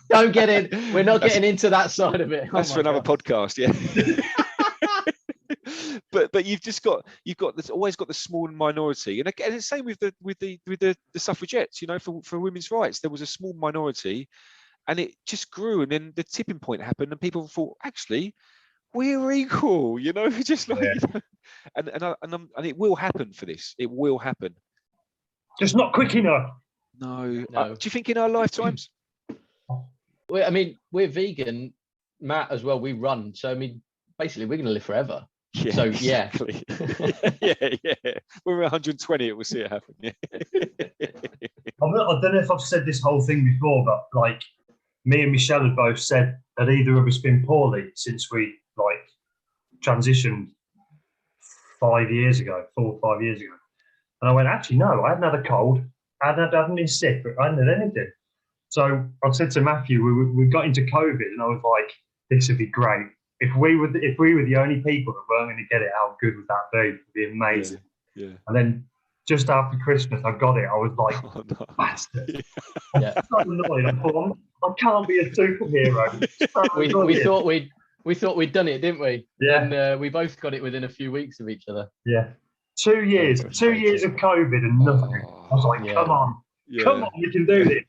Don't get in. We're not getting into that side of it. That's for another podcast, yeah. But there's always got the small minority, and again, it's the same with the suffragettes. For women's rights, there was a small minority, and it just grew, and then the tipping point happened, and people thought, actually, we're equal, just like, and it will happen for this. It will happen. Just not quick enough. No. Do you think in our lifetimes? Well, I mean, we're vegan, Matt as well. We run, so I mean, basically, we're going to live forever. Yeah, so exactly. yeah. When we're 120, we'll see it happen. Yeah. I don't know if I've said this whole thing before, but like me and Michelle had both said that either of us been poorly since we transitioned 4 or 5 years ago. And I went, actually, no, I hadn't had a cold. I hadn't been sick, but I hadn't had anything. So I said to Matthew, we got into COVID, and I was like, this would be great. If we were the only people that weren't going to get it, how good would that be? It would be amazing. Yeah. And then just after Christmas, I got it. I was like, bastard. Yeah. So annoyed. I thought, I can't be a superhero. We thought we'd done it, didn't we? Yeah. And we both got it within a few weeks of each other. Yeah. 2 years of COVID and nothing. I was like, come on, we can do this.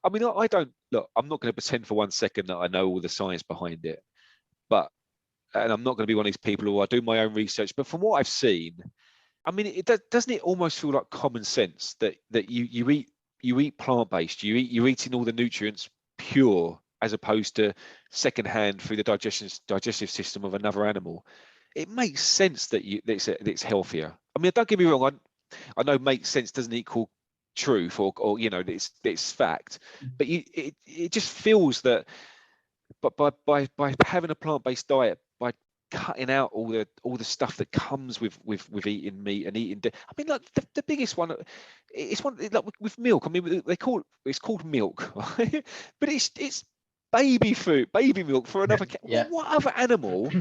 I mean, I don't look. I'm not going to pretend for 1 second that I know all the science behind it, and I'm not going to be one of these people who I do my own research. But from what I've seen, I mean, doesn't it almost feel like common sense that you eat plant-based, you're eating all the nutrients pure, as opposed to secondhand through the digestive system of another animal. It makes sense that it's healthier. I mean, don't get me wrong. I know makes sense doesn't equal truth or it's fact, but it just feels that, but by having a plant-based diet, by cutting out all the stuff that comes with eating meat and eating. I mean, like the biggest one, it's one like with milk. I mean, it's called milk, right? But it's baby food, baby milk for another. What other animal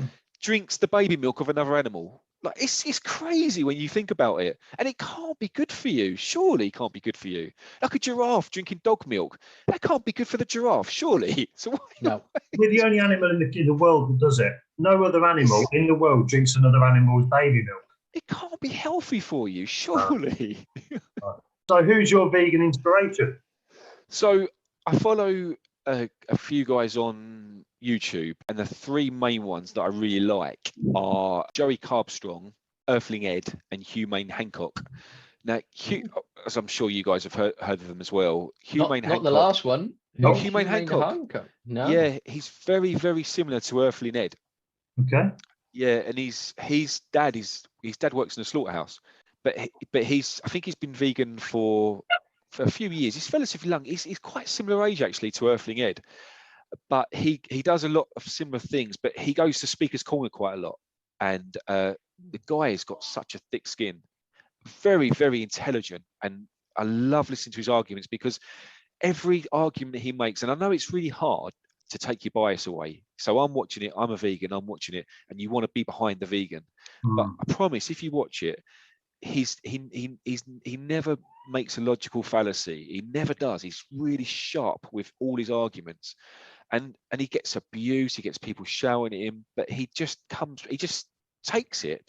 drinks the baby milk of another animal? Like it's crazy when you think about it, and it can't be good for you. Surely, it can't be good for you. Like a giraffe drinking dog milk, that can't be good for the giraffe. Surely. So no, we're the only animal in the world that does it. No other animal in the world drinks another animal's baby milk. It can't be healthy for you. Surely. So, who's your vegan inspiration? So I follow a few guys on YouTube, and the three main ones that I really like are Joey Carbstrong, Earthling Ed, and Humane Hancock. Now, as I'm sure you guys have heard of them as well. Humane Hancock, not the last one. Not Humane Hancock. No. Yeah, he's very, very similar to Earthling Ed. Okay. Yeah, and his dad works in a slaughterhouse, but I think he's been vegan for a few years. He's relatively young. He's quite similar age actually to Earthling Ed, but he does a lot of similar things. But he goes to Speaker's Corner quite a lot, and the guy has got such a thick skin, very, very intelligent, and I love listening to his arguments because every argument that he makes, and I know it's really hard to take your bias away. So I'm watching it, I'm a vegan, I'm watching it, and you want to be behind the vegan. But I promise, if you watch it, he never makes a logical fallacy. He never does. He's really sharp with all his arguments, and he gets abused. He gets people shouting at him, but he just takes it,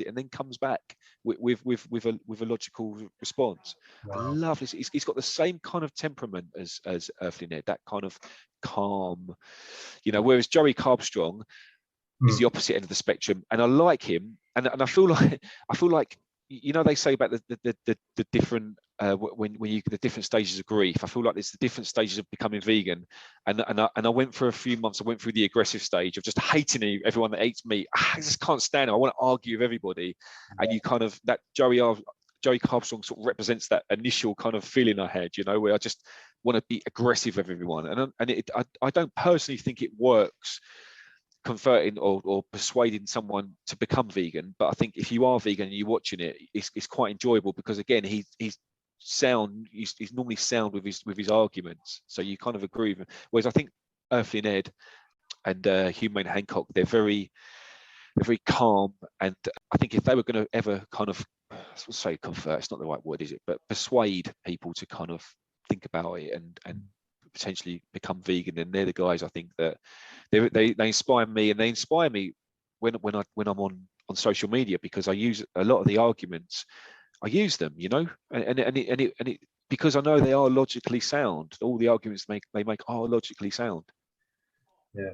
and then comes back with a logical response. Wow. I love this. He's got the same kind of temperament as Earthling Ed, that kind of calm, whereas Joey Carbstrong is the opposite end of the spectrum, and I like him, and I feel like they say about the different the different stages of grief. I feel like there's the different stages of becoming vegan, and I went for a few months. I went through the aggressive stage of just hating everyone that eats meat. I just can't stand it. I want to argue with everybody, and you kind of that Joey Carbstrong sort of represents that initial kind of feeling I had, where I just want to be aggressive with everyone, and I don't personally think it works converting or persuading someone to become vegan, but I think if you are vegan and you're watching it, it's quite enjoyable because again he's normally sound with his arguments, so you kind of agree with him. Whereas I think Earthling Ed and Humane Hancock, they're very calm, and I think if they were going to ever kind of say convert, it's not the right word, is it, but persuade people to kind of think about it and potentially become vegan, and they're the guys I think that they inspire me, and they inspire me when I'm on social media, because I use a lot of the arguments. I use them, and it because I know they are logically sound. All the arguments they make are logically sound. Yeah,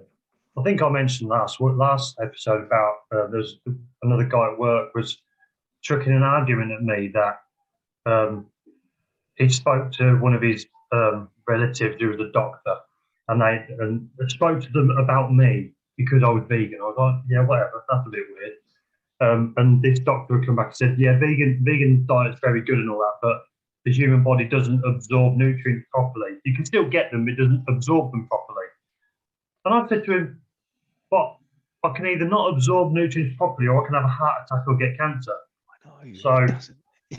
I think I mentioned last episode about there's another guy at work was chucking an argument at me that he spoke to one of his relatives who was a doctor, and they spoke to them about me because I was vegan. I was like, yeah, whatever, that's a bit weird. And this doctor would come back and said, yeah, vegan diet's very good and all that, but the human body doesn't absorb nutrients properly. You can still get them, but it doesn't absorb them properly. And I said to him, but I can either not absorb nutrients properly, or I can have a heart attack or get cancer. I know. So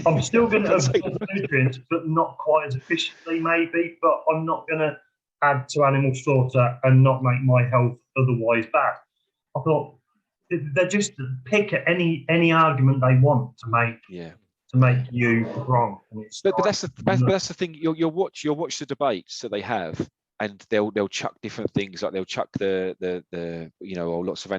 I'm still going to absorb nutrients, but not quite as efficiently, maybe. But I'm not going to add to animal slaughter and not make my health otherwise bad. I thought they just pick at any argument they want to make you wrong. And but that's the thing. You'll watch the debates that they have, and they'll chuck different things, like they'll chuck the lots of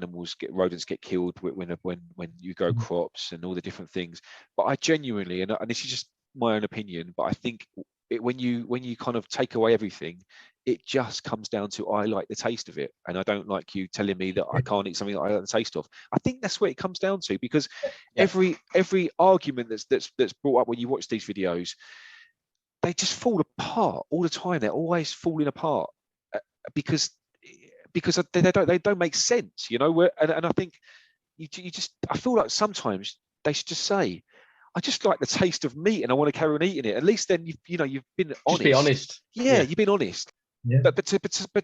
rodents get killed when you grow crops and all the different things. But I genuinely, and this is just my own opinion, but I think when you kind of take away everything, it just comes down to I like the taste of it, and I don't like you telling me that I can't eat something that I like the taste of. I think that's what it comes down to, because every argument that's brought up when you watch these videos, they just fall apart all the time. They're always falling apart because they don't make sense, and I think I feel like sometimes they should just say, I just like the taste of meat and I want to carry on eating it. At least then you've been honest. Just be honest. Yeah, you've been honest. Yeah. But to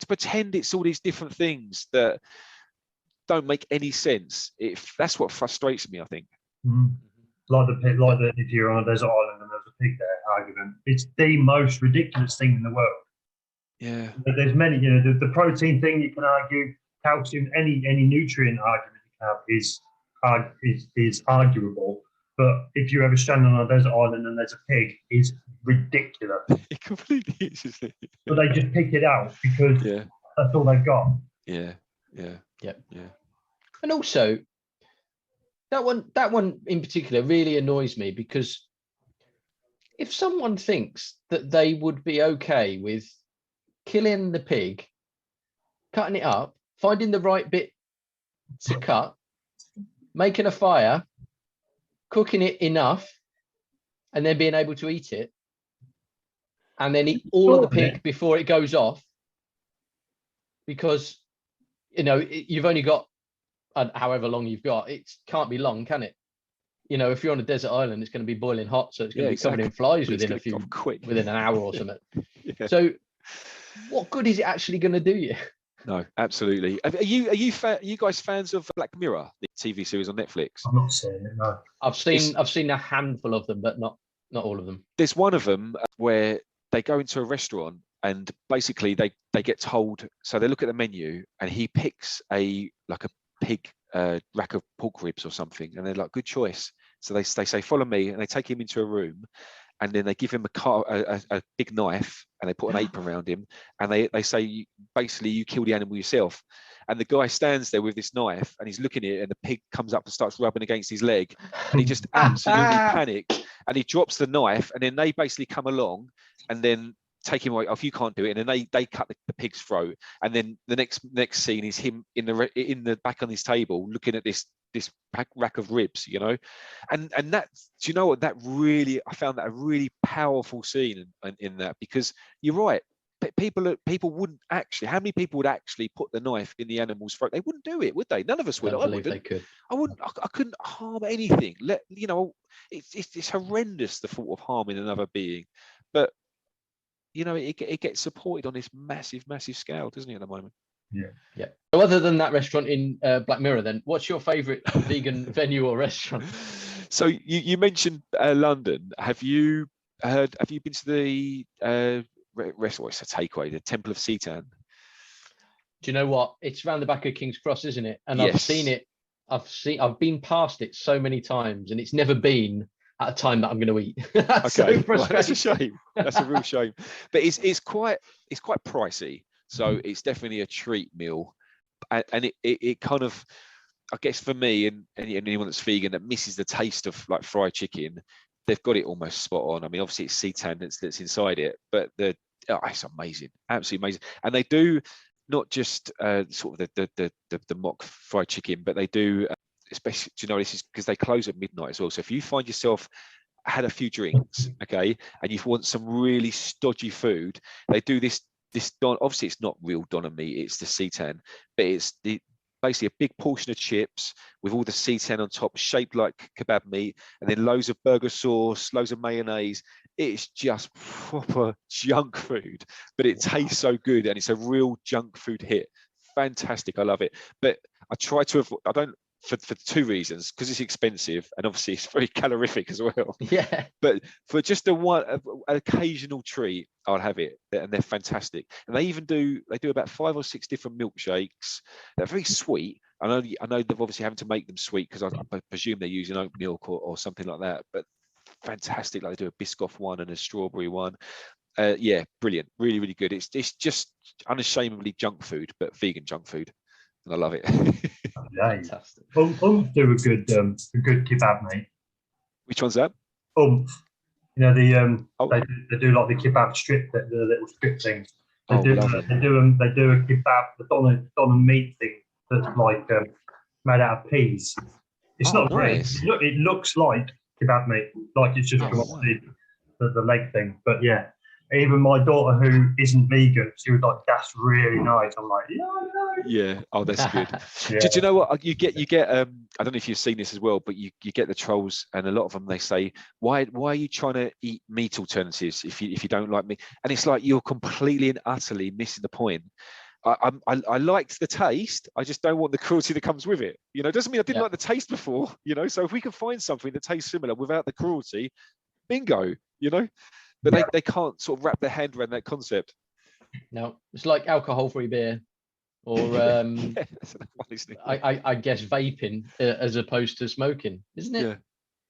pretend it's all these different things that don't make any sense. If that's what frustrates me, I think. Like the if you're on a desert island and there's a pig there argument, it's the most ridiculous thing in the world. Yeah. There's many, the protein thing you can argue, calcium, any nutrient argument you can have is arguable. But if you're ever stranded on a desert island and there's a pig, it's ridiculous. It completely is, isn't it? But they just pick it out because that's all they've got. Yeah. And also, that one in particular really annoys me, because if someone thinks that they would be okay with killing the pig, cutting it up, finding the right bit to cut, making a fire, cooking it enough, and then being able to eat it, and then eat all of the pig before it goes off, because you've only got however long you've got. It can't be long, can it? If you're on a desert island, it's going to be boiling hot, so it's going to be covered in flies within an hour or something. So what good is it actually going to do you? No, absolutely. Are you guys fans of Black Mirror, the TV series on Netflix? I'm not seeing it. No, I've seen a handful of them, but not all of them. There's one of them where they go into a restaurant and basically they get told. So they look at the menu and he picks a pig rack of pork ribs or something, and they're like, good choice. So they say, follow me, and they take him into a room, and then they give him a big knife, and they put an apron around him, and they say, basically, you kill the animal yourself. And the guy stands there with this knife, and he's looking at it, and the pig comes up and starts rubbing against his leg, and he just absolutely panics, and he drops the knife, and then they basically come along, and then take him away. If you can't do it, and then they cut the pig's throat, and then the next scene is him in the back on his table looking at this rack of ribs, and that, do you know what, I found that a really powerful scene in that, because you're right, people wouldn't actually, how many people would actually put the knife in the animal's throat? They wouldn't do it, would they? None of us would. I wouldn't. They could. I couldn't harm anything. It's horrendous, the thought of harming another being, but it gets supported on this massive scale, doesn't it, at the moment? Yeah. So other than that restaurant in Black Mirror, then what's your favorite vegan venue or restaurant? So you mentioned London. Have you been to the restaurant? It's a takeaway, the Temple of Seitan. Do you know what? It's around the back of King's Cross, isn't it? And yes. I've seen it. I've been past it so many times, and it's never been at a time that I'm going to eat. That's okay, so that's a shame. That's a real shame. But it's quite pricey, so it's definitely a treat meal, and it kind of, I guess for me and anyone that's vegan that misses the taste of like fried chicken, they've got it almost spot on. I mean, obviously it's seitan that's inside it, but it's amazing, absolutely amazing. And they do not just sort of the mock fried chicken, but they do. Especially, this is because they close at midnight as well. So if you find yourself had a few drinks, okay, and you want some really stodgy food, they do this obviously it's not real doner meat, it's the seitan, but it's basically a big portion of chips with all the seitan on top, shaped like kebab meat, and then loads of burger sauce, loads of mayonnaise. It's just proper junk food, but it tastes so good, and it's a real junk food hit. Fantastic, I love it. But I try to avoid, I don't, for two reasons, because it's expensive and obviously it's very calorific as well. Yeah. But for just an occasional treat, I'll have it, and they're fantastic. And they do about 5 or 6 different milkshakes. They're very sweet. I know they're obviously having to make them sweet because I presume they're using oat milk or something like that. But fantastic. Like they do a Biscoff one and a strawberry one. Yeah, brilliant. Really, really good. It's just unashamedly junk food, but vegan junk food. And I love it. Fantastic. Do a good kebab, mate. Which one's that? They do like the kebab strip, the little strip things. They do a kebab, the doner meat thing that's like made out of peas. It's not nice. Great. It looks like kebab meat, like it's just the leg thing. But yeah, even my daughter who isn't vegan, she was like, "That's really nice." I'm like, yeah. Oh, that's good. Yeah. Did you know what you get? I don't know if you've seen this as well, but you get the trolls, and a lot of them, they say, "Why are you trying to eat meat alternatives if you don't like meat?" And it's like you're completely and utterly missing the point. I liked the taste. I just don't want the cruelty that comes with it. You know, doesn't mean I didn't like the taste before. You know, so if we can find something that tastes similar without the cruelty, bingo. You know, but they can't sort of wrap their head around that concept. No, it's like alcohol-free beer, or I guess vaping as opposed to smoking, isn't it? Yeah.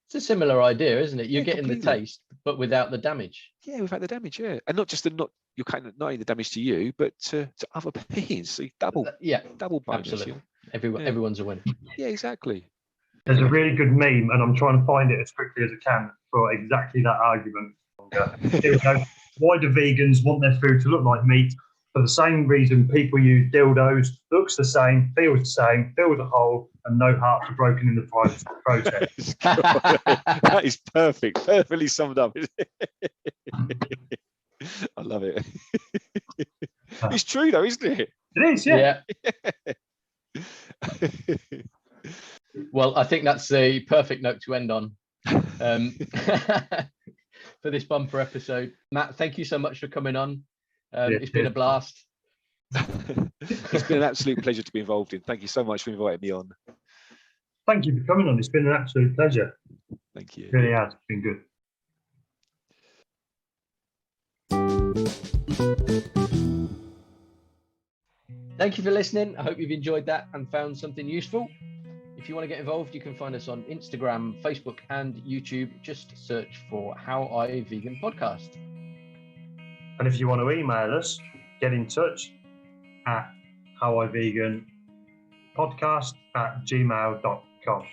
It's a similar idea, isn't it? You're getting completely. the taste, but without the damage. Yeah, without the damage. Yeah, and not you're kind of not only the damage to you, but to other beings. So double bonus. Absolutely. You know? Everyone's a winner. Yeah, exactly. There's a really good meme, and I'm trying to find it as quickly as I can for exactly that argument. Here we go. Why do vegans want their food to look like meat? For the same reason people use dildos, looks the same, feels the same, fills a hole, and no hearts are broken in the process. That is perfect. Perfectly summed up. I love it. It's true though, isn't it? It is, yeah. Well, I think that's a perfect note to end on for this bumper episode. Matt, thank you so much for coming on. It's been a blast. It's been an absolute pleasure to be involved in. Thank you so much for inviting me on. Thank you for coming on. It's been an absolute pleasure. Thank you. It really has. It's been good. Thank you for listening. I hope you've enjoyed that and found something useful. If you want to get involved, you can find us on Instagram, Facebook, and YouTube. Just search for How I Vegan Podcast. And if you want to email us, get in touch at howiveganpodcast@gmail.com.